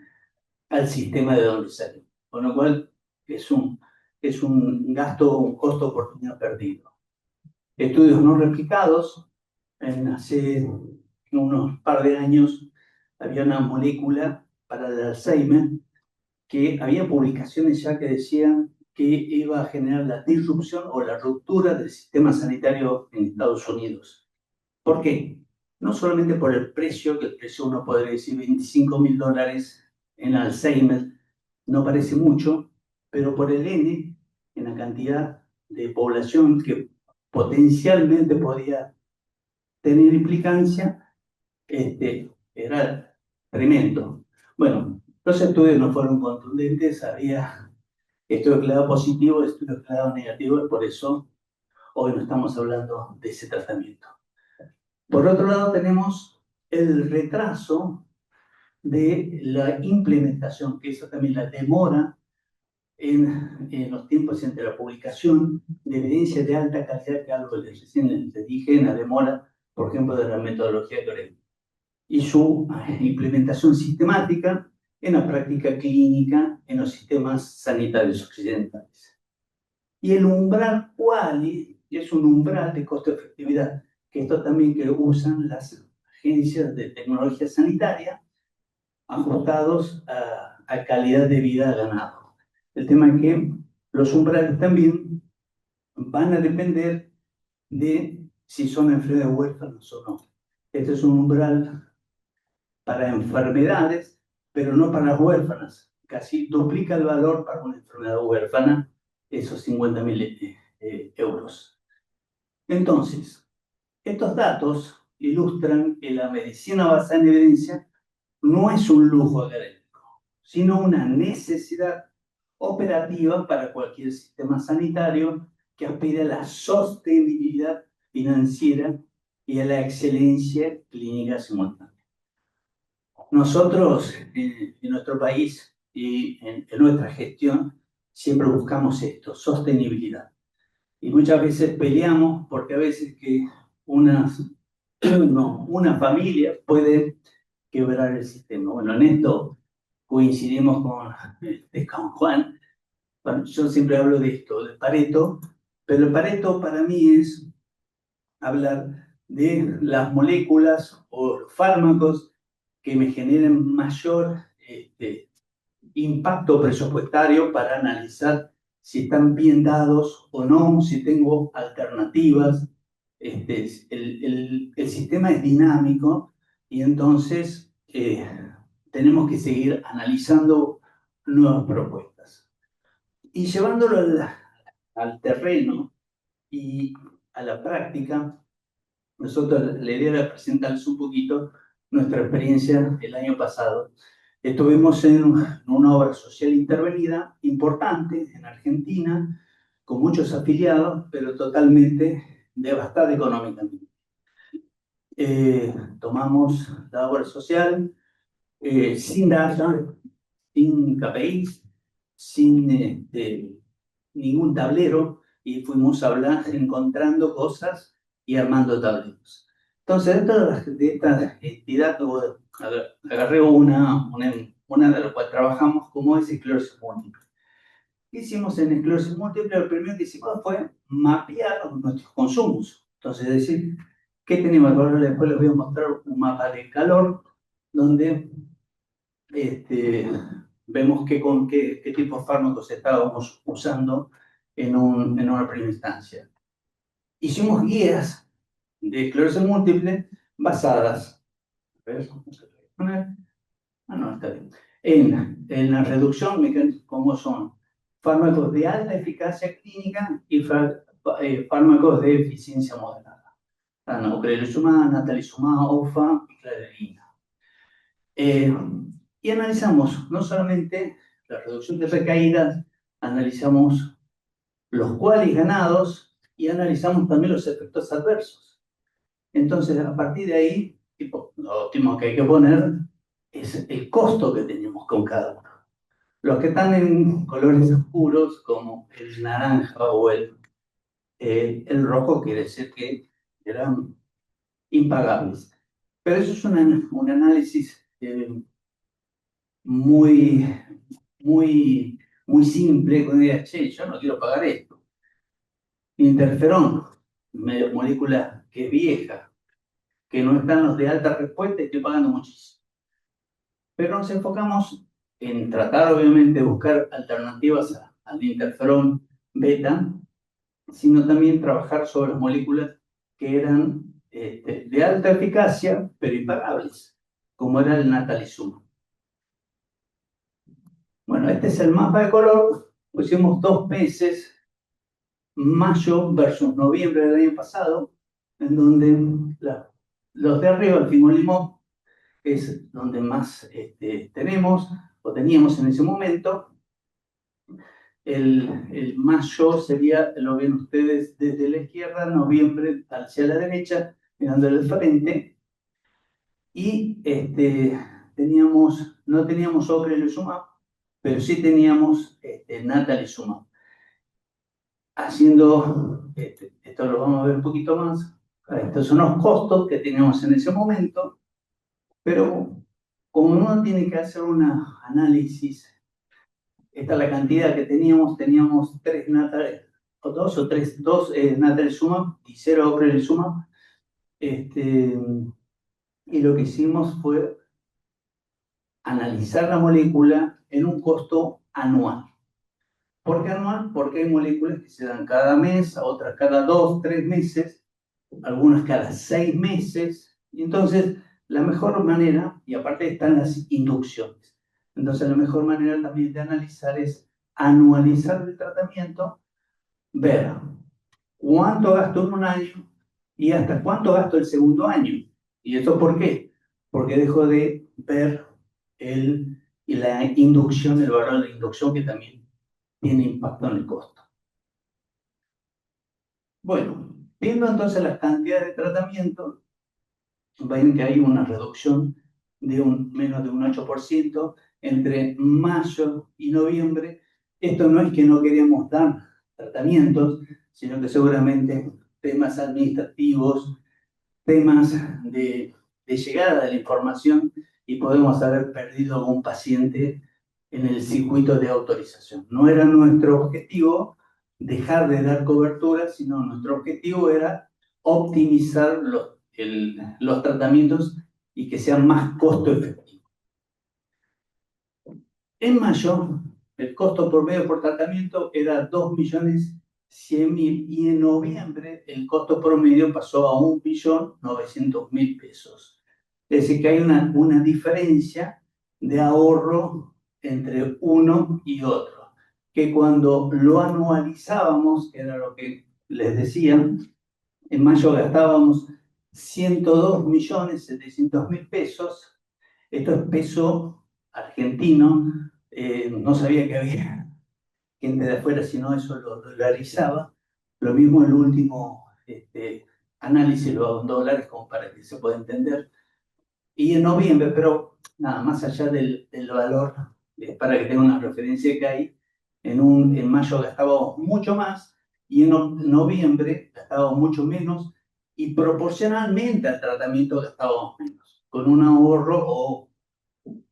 sistema de donde salió. Con lo cual es un gasto, un costo de oportunidad perdido. Estudios no replicados, hace unos par de años había una molécula para el Alzheimer que había publicaciones ya que decían que iba a generar la disrupción o la ruptura del sistema sanitario en Estados Unidos. ¿Por qué? No solamente por el precio, que el precio uno podría decir $25.000 en Alzheimer, no parece mucho, pero por el N, en la cantidad de población que potencialmente podía tener implicancia, era tremendo. Bueno, los estudios no fueron contundentes, había estudios declarados positivos, estudios declarados negativos, y por eso hoy no estamos hablando de ese tratamiento. Por otro lado, tenemos el retraso de la implementación, que eso también la demora en los tiempos entre la publicación de evidencia de alta calidad, que algo recién les dije, en la demora, por ejemplo, de la metodología CREM, y su implementación sistemática en la práctica clínica en los sistemas sanitarios occidentales. Y el umbral QALY es un umbral de costo-efectividad, que esto también que usan las agencias de tecnología sanitaria ajustados a calidad de vida ganado. El tema es que los umbrales también van a depender de si son enfermedades huérfanas o no. Este es un umbral para enfermedades, pero no para las huérfanas. Casi duplica el valor para una enfermedad huérfana, esos 50.000 euros. Entonces, estos datos ilustran que la medicina basada en evidencia no es un lujo académico, sino una necesidad operativa para cualquier sistema sanitario que aspire a la sostenibilidad financiera y a la excelencia clínica simultánea. Nosotros, en nuestro país y en nuestra gestión, siempre buscamos esto, sostenibilidad. Y muchas veces peleamos porque a veces que una familia puede quebrar el sistema. Bueno, en esto coincidimos con Juan. Bueno, yo siempre hablo de esto, de Pareto, pero el Pareto para mí es hablar de las moléculas o los fármacos que me generen mayor impacto presupuestario para analizar si están bien dados o no, si tengo alternativas. El sistema es dinámico y entonces tenemos que seguir analizando nuevas propuestas. Y llevándolo al terreno y a la práctica, nosotros, la idea era presentarles un poquito nuestra experiencia el año pasado. Estuvimos en una obra social intervenida importante en Argentina, con muchos afiliados, pero totalmente devastada económicamente. Tomamos la obra social sin data, sin KPIs, sin ningún tablero, y fuimos encontrando cosas y armando tableros. Entonces, de esta entidad agarré una de las cuales trabajamos, como es esclerosis múltiple. ¿Qué hicimos en esclerosis múltiple? Lo primero que hicimos fue mapear nuestros consumos. Entonces, es decir, ¿qué tenemos? Ahora después les voy a mostrar un mapa de calor, donde vemos qué tipo de fármacos estábamos usando en una primera instancia. Hicimos guías de esclerosis múltiple basadas en la reducción mecánica, como son fármacos de alta eficacia clínica y fármacos de eficiencia moderada. Ocrelizumab, natalizumab, OFA y clavelina. Y analizamos no solamente la reducción de recaídas, analizamos los QALYs ganados y analizamos también los efectos adversos. Entonces, a partir de ahí, lo último que hay que poner es el costo que tenemos con cada uno. Los que están en colores oscuros, como el naranja o el rojo, quiere decir que eran impagables. Pero eso es un análisis muy, muy simple, cuando digas, che, yo no quiero pagar esto. Interferón, molécula que es vieja, que no están los de alta respuesta y estoy pagando muchísimo. Pero nos enfocamos en tratar, obviamente, de buscar alternativas al interferón beta, sino también trabajar sobre las moléculas que eran de alta eficacia, pero impagables, como era el natalizumab. Bueno, este es el mapa de color. Pusimos 2 meses, mayo versus noviembre del año pasado, en donde los de arriba, el fingolimod, es donde más tenemos o teníamos en ese momento. El mayo sería, lo ven ustedes desde la izquierda, noviembre hacia la derecha, mirando el frente. Y no teníamos ocrelizumab, pero sí teníamos natalizumab. Esto lo vamos a ver un poquito más. Estos son los costos que teníamos en ese momento, pero como uno tiene que hacer un análisis, esta es la cantidad que teníamos 3 natalizumab y 0 ocrelizumab. Y lo que hicimos fue analizar la molécula en un costo anual. ¿Por qué anual? Porque hay moléculas que se dan cada mes, otras cada 2, 3 meses, algunas cada 6 meses. Y entonces, la mejor manera, y aparte están las inducciones, entonces la mejor manera también de analizar es anualizar el tratamiento, ver cuánto gasto en un año y hasta cuánto gasto el segundo año. ¿Y esto por qué? Porque dejo de ver la inducción, el valor de inducción, que también tiene impacto en el costo. Bueno, viendo entonces las cantidades de tratamiento, ven que hay una reducción de menos de un 8% entre mayo y noviembre. Esto no es que no queríamos dar tratamientos, sino que seguramente temas administrativos, temas de llegada de la información, y podemos haber perdido a un paciente en el circuito de autorización. No era nuestro objetivo dejar de dar cobertura, sino nuestro objetivo era optimizar los tratamientos y que sean más costo efectivos. En mayo, el costo promedio por tratamiento era 2.100.000 y en noviembre el costo promedio pasó a 1.900.000 pesos. Es decir, que hay una diferencia de ahorro entre uno y otro, que cuando lo anualizábamos, que era lo que les decía, en mayo gastábamos 102.700.000 pesos. Esto es peso argentino. No sabía que había gente de afuera, sino eso lo dolarizaba. Lo mismo el último análisis lo hago en dólares, como para que se pueda entender. Y en noviembre, pero nada más allá del valor, para que tenga una referencia que hay, en mayo gastábamos mucho más y en noviembre gastábamos mucho menos, y proporcionalmente al tratamiento gastábamos menos, con un ahorro, o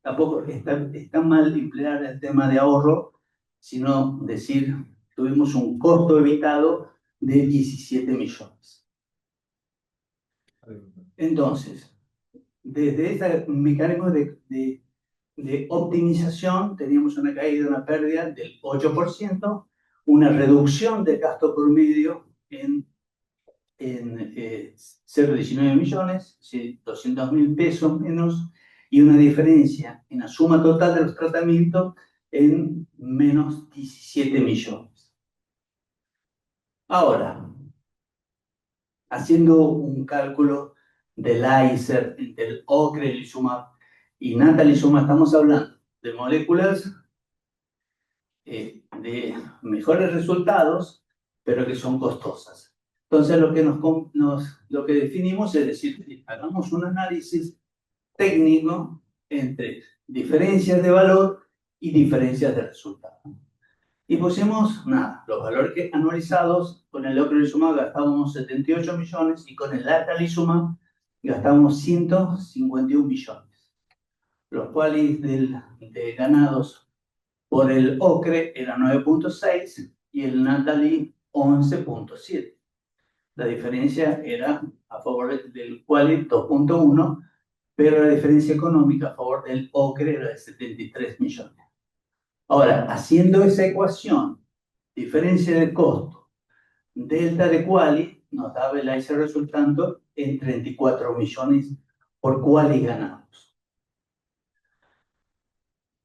tampoco está mal emplear el tema de ahorro, sino decir, tuvimos un costo evitado de 17 millones. Entonces, desde ese mecanismo de optimización teníamos una caída, una pérdida del 8%, una reducción del gasto promedio en 0,19 millones, 200.000 pesos menos, y una diferencia en la suma total de los tratamientos en menos 17 millones. Ahora, haciendo un cálculo del ICER, del ocrelizumab y natalizumab, estamos hablando de moléculas de mejores resultados, pero que son costosas. Entonces, lo que definimos es decir, hagamos un análisis técnico entre diferencias de valor y diferencias de resultado. Y pusimos, nada, los valores que anualizados, con el ocrelizumab gastábamos 78 millones y con el latalizumab gastábamos 151 millones. Los cuales de ganados por el ocre era 9.6 y el natali 11.7. La diferencia era a favor del quali 2.1, pero la diferencia económica a favor del ocre era de 73 millones. Ahora, haciendo esa ecuación, diferencia de costo, delta de quali, nos daba ese resultado en 34 millones por quali ganados.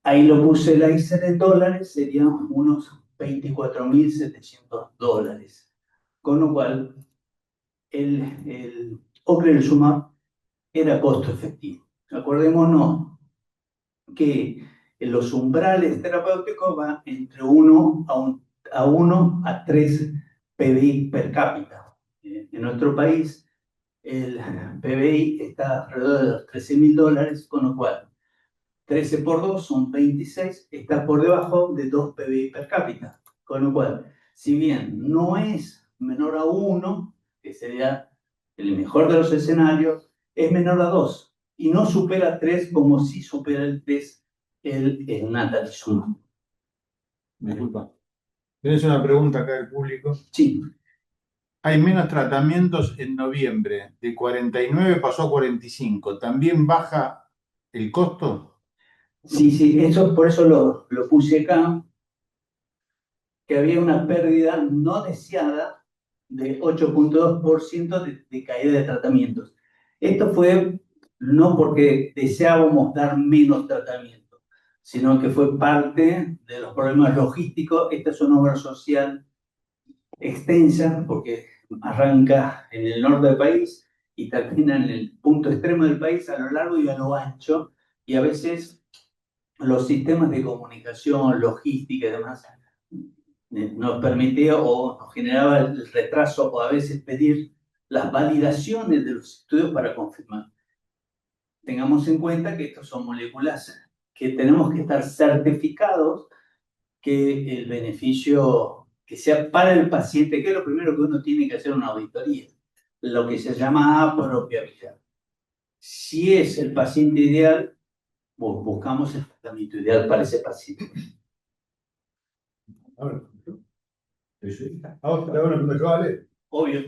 Ahí lo puse el ICER en dólares, serían unos $24.700. Con lo cual, el ocrelizumab era costo efectivo. Acordémonos que los umbrales terapéuticos van entre 1 a 3 PBI per cápita. En nuestro país, el PBI está alrededor de los $13.000, con lo cual 13 por 2 son 26, está por debajo de 2 PBI per cápita. Con lo cual, si bien no es menor a 1, que sería el mejor de los escenarios, es menor a 2 y no supera 3 como si supera el 3 el natalizumab. Disculpa. Tienes una pregunta acá del público. Sí. Hay menos tratamientos en noviembre. De 49 pasó a 45. ¿También baja el costo? Sí, eso, por eso lo puse acá, que había una pérdida no deseada de 8.2% de caída de tratamientos. Esto fue no porque deseábamos dar menos tratamiento, sino que fue parte de los problemas logísticos. Esta es una obra social extensa porque arranca en el norte del país y termina en el punto extremo del país, a lo largo y a lo ancho, y a veces los sistemas de comunicación, logística y demás nos permitía o nos generaba el retraso o a veces pedir las validaciones de los estudios para confirmar. Tengamos en cuenta que estos son moléculas que tenemos que estar certificados que el beneficio que sea para el paciente, que es lo primero que uno tiene que hacer en una auditoría, lo que se llama apropiabilidad. Si es el paciente ideal, buscamos el tratamiento ideal para ese paciente. Ahora, te hago una pregunta yo, Ale. Obvio.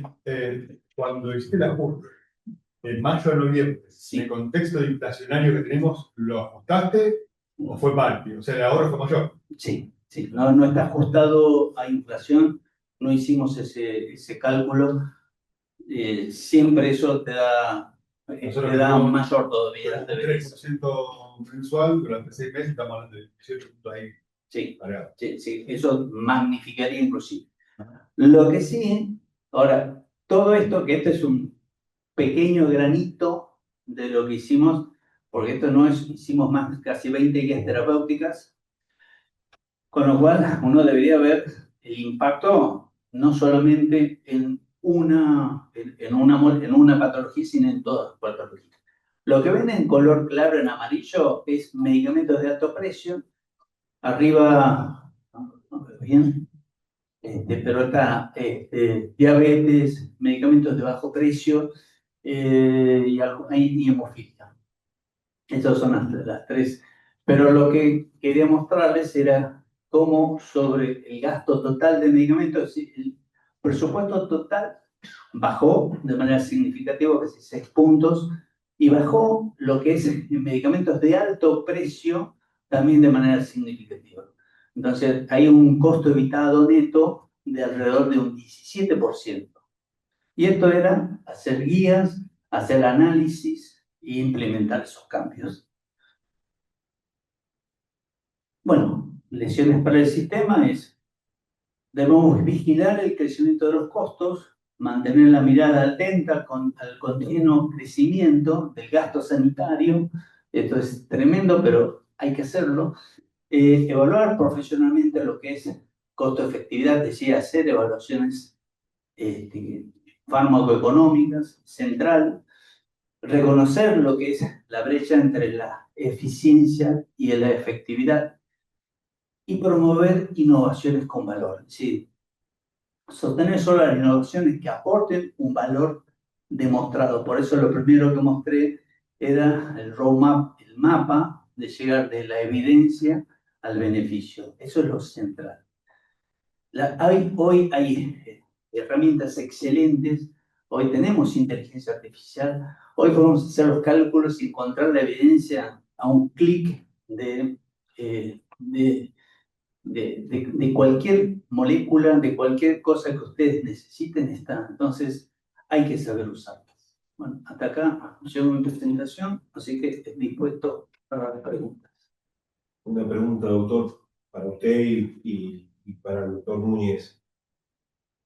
Cuando hiciste el ajuste, en mayo de noviembre, Sí. en el contexto inflacionario que tenemos, ¿lo ajustaste o fue parte? O sea, el ahorro fue mayor. Sí, no está ajustado a inflación, no hicimos ese cálculo. Siempre eso te da un mayor todavía. Un 3% mensual durante 6 meses, estamos hablando de 18 puntos ahí. Sí, eso magnificaría inclusive. Lo que sí, ahora, todo esto, que este es un pequeño granito de lo que hicimos, porque esto no es, hicimos más casi 20 guías terapéuticas, con lo cual uno debería ver el impacto no solamente en una patología, sino en todas las patologías. Lo que ven en color claro en amarillo es medicamentos de alto precio. Arriba, no veo bien, pero está diabetes, medicamentos de bajo precio y hemofilia. Esas son las tres. Pero lo que quería mostrarles era cómo sobre el gasto total de medicamentos, el presupuesto total bajó de manera significativa, casi 6 puntos, y bajó lo que es en medicamentos de alto precio también de manera significativa. Entonces, hay un costo evitado neto de alrededor de un 17%. Y esto era hacer guías, hacer análisis e implementar esos cambios. Bueno, lesiones para el sistema es, debemos vigilar el crecimiento de los costos, mantener la mirada atenta al continuo crecimiento del gasto sanitario. Esto es tremendo, pero hay que hacerlo. Evaluar profesionalmente lo que es costo-efectividad, decía, hacer evaluaciones fármacoeconómicas, central, reconocer lo que es la brecha entre la eficiencia y la efectividad y promover innovaciones con valor. Es decir, sostener solo las innovaciones que aporten un valor demostrado. Por eso lo primero que mostré era el roadmap, el mapa de llegar de la evidencia al beneficio. Eso es lo central. Hoy hay herramientas excelentes, hoy tenemos inteligencia artificial, hoy podemos hacer los cálculos y encontrar la evidencia a un clic de cualquier molécula, de cualquier cosa que ustedes necesiten, está. Entonces, hay que saber usarlas. Bueno, hasta acá llego mi presentación, así que estoy dispuesto para las preguntas. Una pregunta, doctor, para usted y para el doctor Núñez.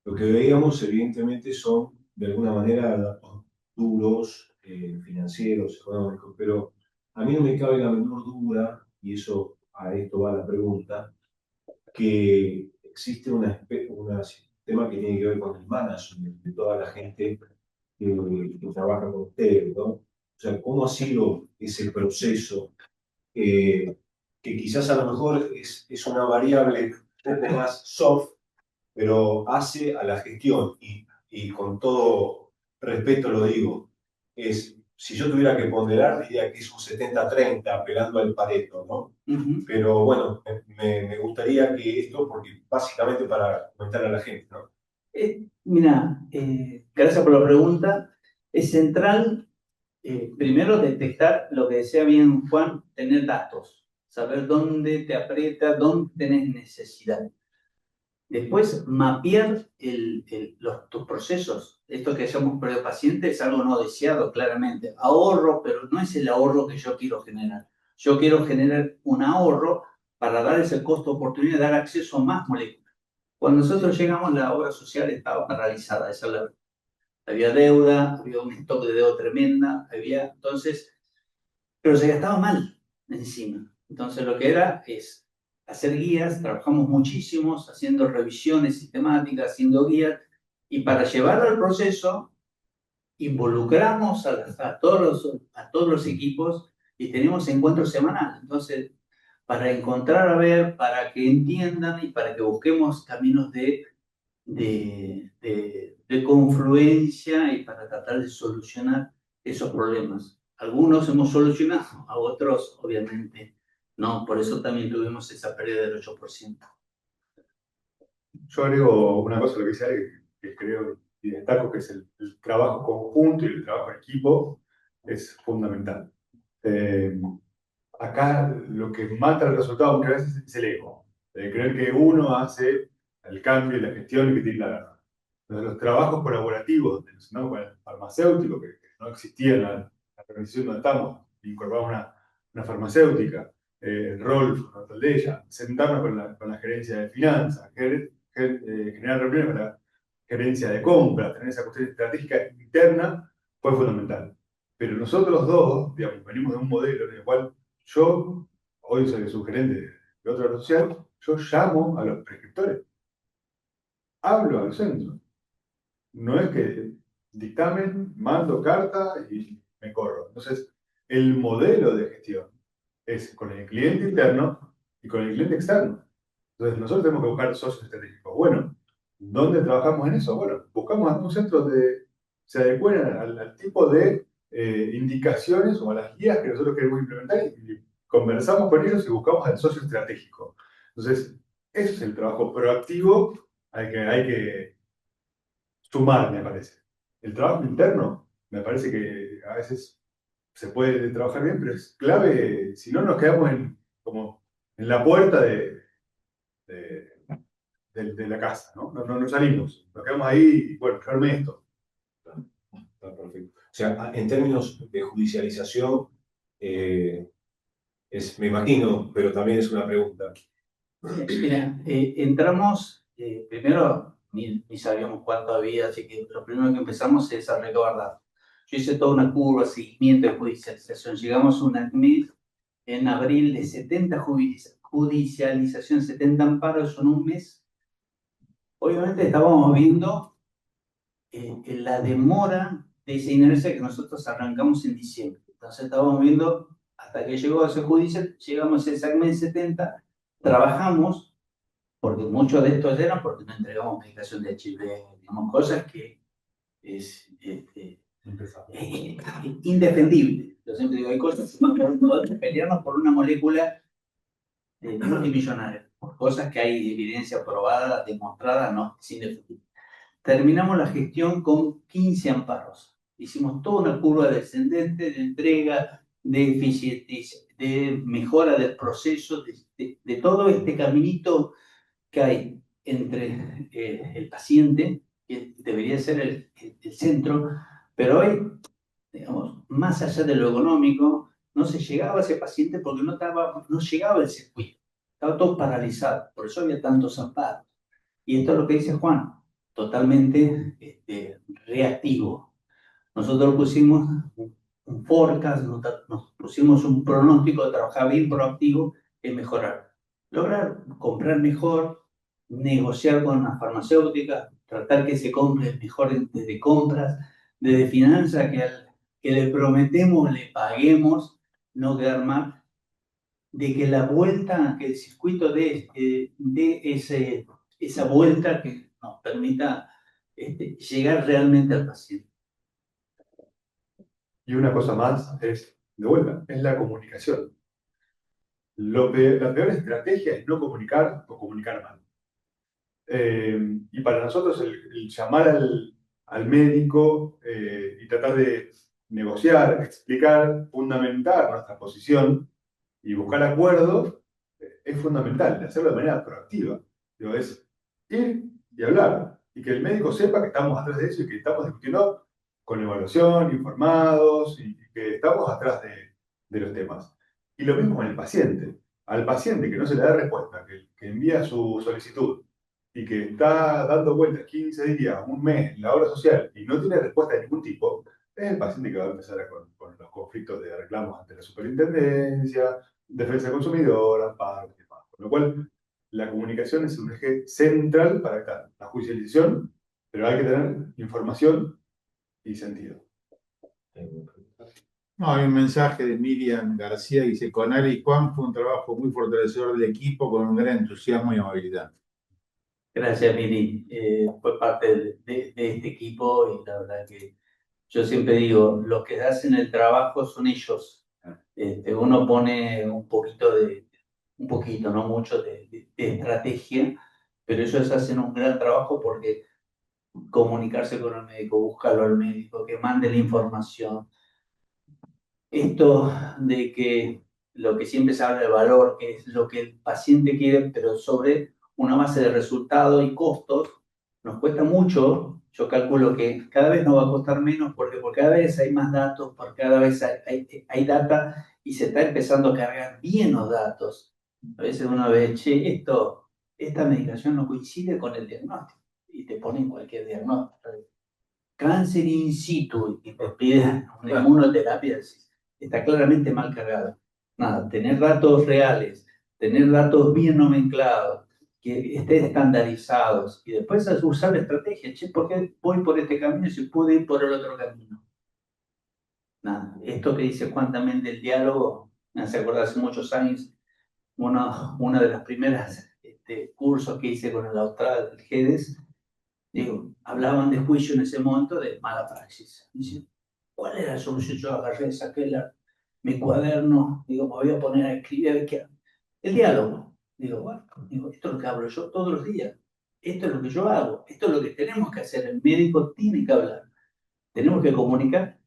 Lo que veíamos, evidentemente, son, de alguna manera, datos duros, financieros, económicos, pero a mí no me cabe la menor duda, y eso a esto va la pregunta, que existe un sistema que tiene que ver con el management de toda la gente que trabaja con ustedes, ¿no? O sea, ¿cómo ha sido ese proceso? Que quizás a lo mejor es una variable un poco más soft, pero hace a la gestión, y con todo respeto lo digo, si yo tuviera que ponderar, diría que es un 70-30, pegando al Pareto, ¿no? Pero bueno, me gustaría que esto, porque básicamente para comentar a la gente, ¿no? Mira, gracias por la pregunta. Es central, primero, detectar lo que decía bien Juan, tener datos, saber dónde te aprieta, dónde tenés necesidad. Después, mapear tus procesos. Esto que llamamos periodo paciente es algo no deseado, claramente. Ahorro, pero no es el ahorro que yo quiero generar. Yo quiero generar un ahorro para dar ese costo-oportunidad, dar acceso a más moléculas. Cuando nosotros llegamos, la obra social estaba paralizada. Había deuda, había un stock de deuda tremenda, entonces, pero se gastaba mal encima. Entonces, lo que era es hacer guías, trabajamos muchísimos haciendo revisiones sistemáticas, haciendo guías, y para llevarlo al proceso involucramos a todos los equipos y tenemos encuentros semanales. Entonces, para encontrar, para que entiendan y para que busquemos caminos de confluencia y para tratar de solucionar esos problemas. Algunos hemos solucionado, a otros obviamente no, por eso también tuvimos esa pérdida del 8%. Yo agrego una cosa a lo que dice Ale, que creo y destaco, que es el trabajo conjunto y el trabajo en equipo es fundamental. Acá lo que mata el resultado muchas veces es el ego, de creer que uno hace el cambio y la gestión y que tiene la verdad. Entonces, los trabajos colaborativos relacionados con el farmacéutico, que no existía en la organización donde estamos, incorporamos una farmacéutica, el rol de ella, sentarnos con la gerencia de finanzas, generar reuniones con la gerencia de compras, tener esa cuestión estratégica interna, fue fundamental. Pero nosotros dos, digamos, venimos de un modelo en el cual yo, hoy soy el subgerente de otra red social, yo llamo a los prescriptores, hablo al centro. No es que dictamen, mando carta y me corro. Entonces, el modelo de gestión es con el cliente interno y con el cliente externo. Entonces, nosotros tenemos que buscar socios estratégicos. Bueno, ¿dónde trabajamos en eso? Bueno, buscamos algunos centros que se adecuen al tipo de indicaciones o a las guías que nosotros queremos implementar, y conversamos con ellos y buscamos al socio estratégico. Entonces, ese es el trabajo proactivo al que hay que sumar, me parece. El trabajo interno, me parece que a veces se puede trabajar bien, pero es clave, si no nos quedamos como en la puerta de la casa, ¿no? No salimos, nos quedamos ahí y, bueno, arme esto. Está perfecto. O sea, en términos de judicialización, me imagino, pero también es una pregunta. Mira, entramos, primero ni sabíamos cuánto había, así que lo primero que empezamos es a recabar datos. Yo hice toda una curva, seguimiento de judicialización. Llegamos a un ACMED en abril de 70 judicializaciones, 70 amparos en un mes. Obviamente estábamos viendo la demora de esa inercia que nosotros arrancamos en diciembre. Entonces estábamos viendo, hasta que llegó a ese juicio, llegamos a ese SACMEN 70, trabajamos, porque muchos de estos eran porque no entregamos medicación de HIV, digamos, cosas que es indefendible. Yo siempre digo, hay cosas que no podemos pelearnos por una molécula multimillonaria, por cosas que hay evidencia probada, demostrada, no, es indefendible. Terminamos la gestión con 15 amparos. Hicimos toda una curva descendente de entrega, de eficiencia, de mejora del proceso, de todo este caminito que hay entre el paciente, que debería ser el centro, pero hoy, digamos, más allá de lo económico, no se llegaba a ese paciente porque no llegaba el circuito. Estaba todo paralizado, por eso había tantos amparos. Y esto es lo que dice Juan, totalmente reactivo. Nosotros pusimos un forecast, nos pusimos un pronóstico de trabajar bien proactivo en mejorar. Lograr comprar mejor, negociar con las farmacéuticas, tratar que se compre mejor desde compras, desde finanzas, que le prometemos, le paguemos, no quedar mal, de que la vuelta, que el circuito de esa vuelta que nos permita llegar realmente al paciente. Y una cosa más es, de vuelta, es la comunicación. La peor estrategia es no comunicar o comunicar mal. Y para nosotros el llamar al médico y tratar de negociar, explicar, fundamentar nuestra posición y buscar acuerdos es fundamental, hacerlo de manera proactiva. Digo, es ir y hablar y que el médico sepa que estamos atrás de eso y que estamos discutiendo con evaluación, informados y que estamos atrás de los temas. Y lo mismo con el paciente. Al paciente que no se le da respuesta, que envía su solicitud y que está dando vueltas 15 días, un mes, la obra social y no tiene respuesta de ningún tipo, es el paciente que va a empezar con los conflictos de reclamos ante la superintendencia, defensa del consumidor, amparo y demás. Con lo cual, la comunicación es un eje central para evitar la judicialización, pero hay que tener información y sentido. No, hay un mensaje de Miriam García que dice: con Ale y Juan fue un trabajo muy fortalecedor del equipo con un gran entusiasmo y amabilidad. Gracias, Miri. Fue parte de este equipo y la verdad que yo siempre digo, los que hacen el trabajo son ellos. Uno pone un poquito, no mucho, de estrategia, pero ellos hacen un gran trabajo porque comunicarse con el médico, buscarlo al médico, que mande la información. Esto de que lo que siempre se habla de valor, que es lo que el paciente quiere, pero sobre una base de resultados y costos, nos cuesta mucho. Yo calculo que cada vez nos va a costar menos porque por cada vez hay más datos, por cada vez hay data y se está empezando a cargar bien los datos. A veces uno ve, che, esta medicación no coincide con el diagnóstico y te ponen cualquier diagnóstico. Cáncer in situ y te piden una inmunoterapia, está claramente mal cargado. Nada, tener datos reales, tener datos bien nomenclados, que estén estandarizados y después usar la estrategia. Che, ¿por qué voy por este camino si puedo ir por el otro camino? Nada, esto que dice Juan también del diálogo, me hace acordar hace muchos años, una de las primeras cursos que hice con el Austral, el GEDES, digo, hablaban de juicio en ese momento de mala praxis. Dice, ¿cuál era la solución? Yo agarré, saqué mi cuaderno, digo, me voy a poner a escribir a ver qué. El diálogo. Digo, bueno, esto es lo que hablo yo todos los días. Esto es lo que yo hago. Esto es lo que tenemos que hacer. El médico tiene que hablar. Tenemos que comunicar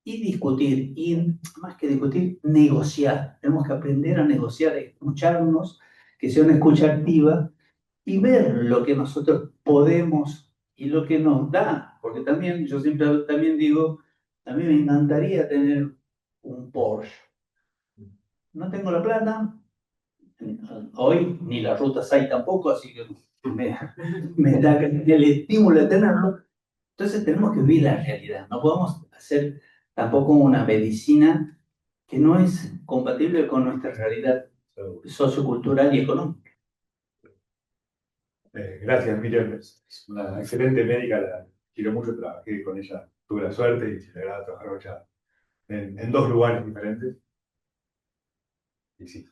y discutir. Y más que discutir, negociar. Tenemos que aprender a negociar, a escucharnos, que sea una escucha activa y ver lo que nosotros podemos y lo que nos da. Porque también, yo siempre también digo, a mí me encantaría tener un Porsche. No tengo la plata, hoy ni las rutas hay tampoco, así que me da el estímulo de tenerlo. Entonces tenemos que vivir la realidad, no podemos hacer tampoco una medicina que no es compatible con nuestra realidad sociocultural y económica. Gracias, Miriam. Es una excelente médica quiero mucho, trabajé con ella, tuve la suerte y se le agrada trabajar con ella en dos lugares diferentes. Y sí.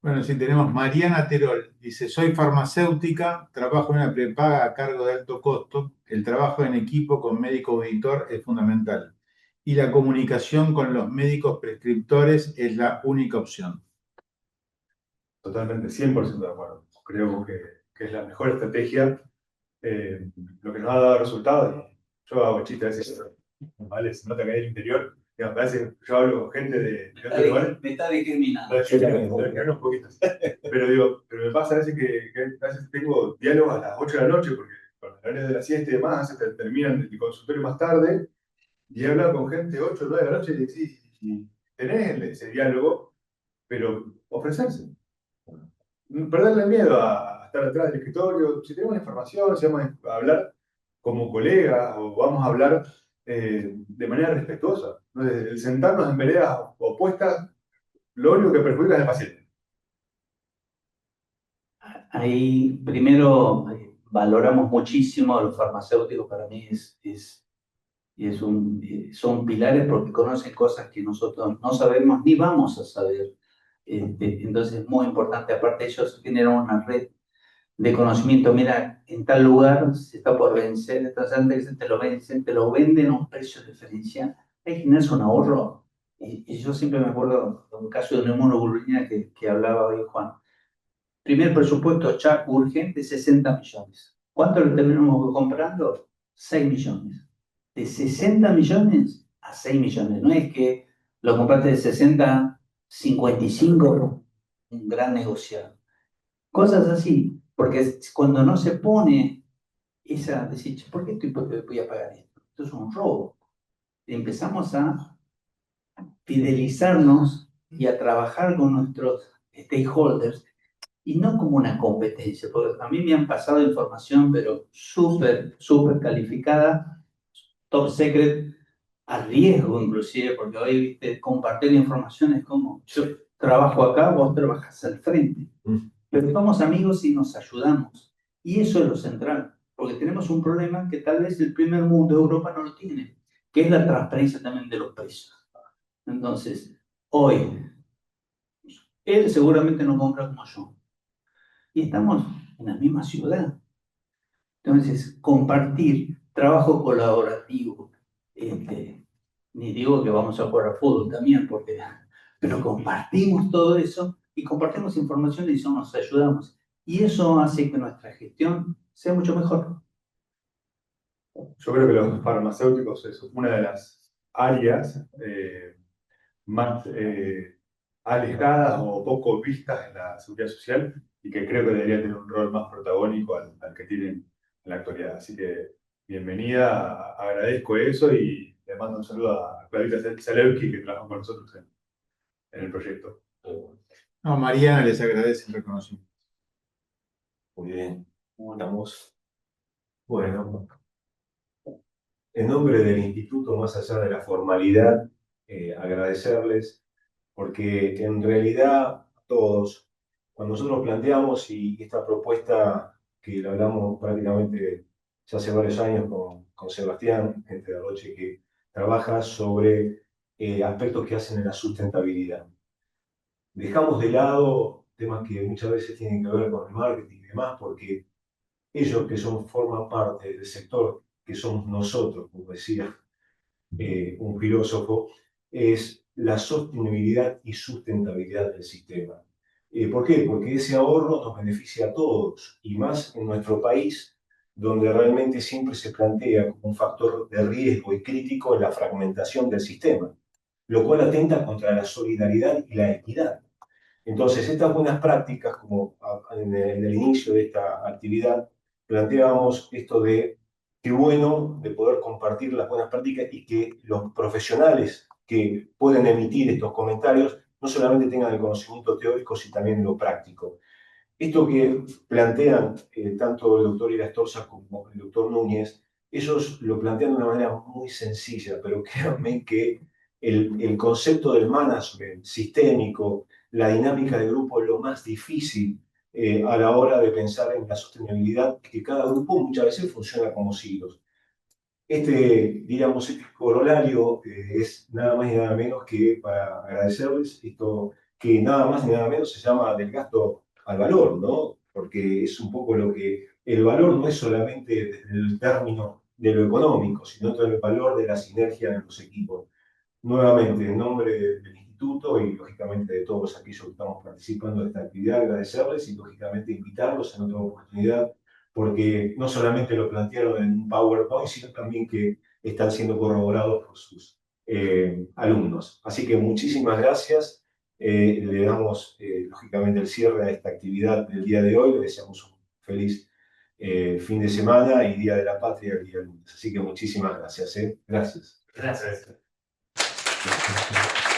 Bueno, sí, tenemos Mariana Terol. Dice, soy farmacéutica, trabajo en una prepaga a cargo de alto costo. El trabajo en equipo con médico auditor es fundamental. Y la comunicación con los médicos prescriptores es la única opción. Totalmente, 100% de acuerdo. Creo que es la mejor estrategia, lo que nos ha dado resultados. Yo hago chistes a veces, ¿vale? Se nota que hay el interior. Digamos, a veces yo hablo con gente de otros lugares. Me está discriminando. Un poquito. Pero digo, pero me pasa a veces que a veces tengo diálogos a las 8 de la noche, porque con el horario de la siesta y demás, se terminan el consultorio más tarde, y he hablado con gente 8 o 9 de la noche y decís, y tenés ese diálogo, pero ofrecerse. Perderle el miedo a estar atrás del escritorio. Si tenemos información, si vamos a hablar como colegas o vamos a hablar de manera respetuosa. ¿No? El sentarnos en veredas opuestas, lo único que perjudica es al paciente. Ahí primero valoramos muchísimo a los farmacéuticos, para mí son pilares porque conocen cosas que nosotros no sabemos ni vamos a saber. Entonces es muy importante, aparte ellos generan una red de conocimiento. Mira, en tal lugar se está por vencer, entonces antes que se te lo vencen, te lo venden a un precio diferencial, hay que generar un ahorro. Y yo siempre me acuerdo de un caso de una inmunoglobulina que hablaba hoy Juan. Primer presupuesto ya urgente, 60 millones. ¿Cuánto lo terminamos comprando? 6 millones. De 60 millones a 6 millones. No es que lo compraste de 60 a 55, un gran negociado. Cosas así, porque cuando no se pone esa, decir, ¿por qué voy a pagar esto? Esto es un robo. Empezamos a fidelizarnos y a trabajar con nuestros stakeholders y no como una competencia, porque a mí me han pasado información, pero súper calificada, top secret, a riesgo inclusive, porque hoy, viste, compartir información es como, yo trabajo acá, vos trabajas al frente, pero somos amigos y nos ayudamos, y eso es lo central, porque tenemos un problema que tal vez el primer mundo de Europa no lo tiene, que es la transparencia también de los precios. Entonces, hoy, él seguramente no compra como yo, y estamos en la misma ciudad. Entonces, compartir, trabajo colaborativo, ni digo que vamos a jugar a fútbol también, pero compartimos todo eso y compartimos información y eso nos ayudamos. Y eso hace que nuestra gestión sea mucho mejor. Yo creo que los farmacéuticos es una de las áreas más alejadas o poco vistas en la seguridad social y que creo que debería tener un rol más protagónico al que tienen en la actualidad. Así que bienvenida, agradezco eso y le mando un saludo a Clarita Zalewski que trabajó con nosotros en el proyecto. No, Mariana les agradece el reconocimiento. Muy bien, estamos. Bueno, en nombre del Instituto, más allá de la formalidad, agradecerles, porque en realidad todos, cuando nosotros planteamos y esta propuesta que la hablamos prácticamente ya hace varios años con Sebastián, gente de Roche, que trabaja sobre aspectos que hacen en la sustentabilidad. Dejamos de lado temas que muchas veces tienen que ver con el marketing y demás, porque ellos que forman parte del sector, que somos nosotros, como decía un filósofo, es la sostenibilidad y sustentabilidad del sistema. ¿Por qué? Porque ese ahorro nos beneficia a todos, y más en nuestro país, donde realmente siempre se plantea como un factor de riesgo y crítico la fragmentación del sistema, lo cual atenta contra la solidaridad y la equidad. Entonces, estas buenas prácticas, como en el inicio de esta actividad, planteábamos esto de qué bueno de poder compartir las buenas prácticas y que los profesionales que pueden emitir estos comentarios no solamente tengan el conocimiento teórico, sino también lo práctico. Esto que plantean tanto el doctor Irastorza como el doctor Núñez, ellos lo plantean de una manera muy sencilla, pero créanme que el concepto del management sistémico, la dinámica de grupo es lo más difícil a la hora de pensar en la sostenibilidad, que cada grupo muchas veces funciona como silos. Digamos, este corolario es nada más y nada menos que para agradecerles esto, que nada más y nada menos se llama del gasto al valor, ¿no? Porque es un poco lo que el valor no es solamente desde el término de lo económico, sino todo el valor de la sinergia en los equipos. Nuevamente, en nombre del instituto y lógicamente de todos aquellos que estamos participando de esta actividad, agradecerles y lógicamente invitarlos en otra oportunidad, porque no solamente lo plantearon en un PowerPoint, sino también que están siendo corroborados por sus alumnos. Así que muchísimas gracias. Le damos lógicamente el cierre a esta actividad del día de hoy. Le deseamos un feliz fin de semana y Día de la Patria el día lunes. Así que muchísimas gracias. Gracias. Gracias. Thank you.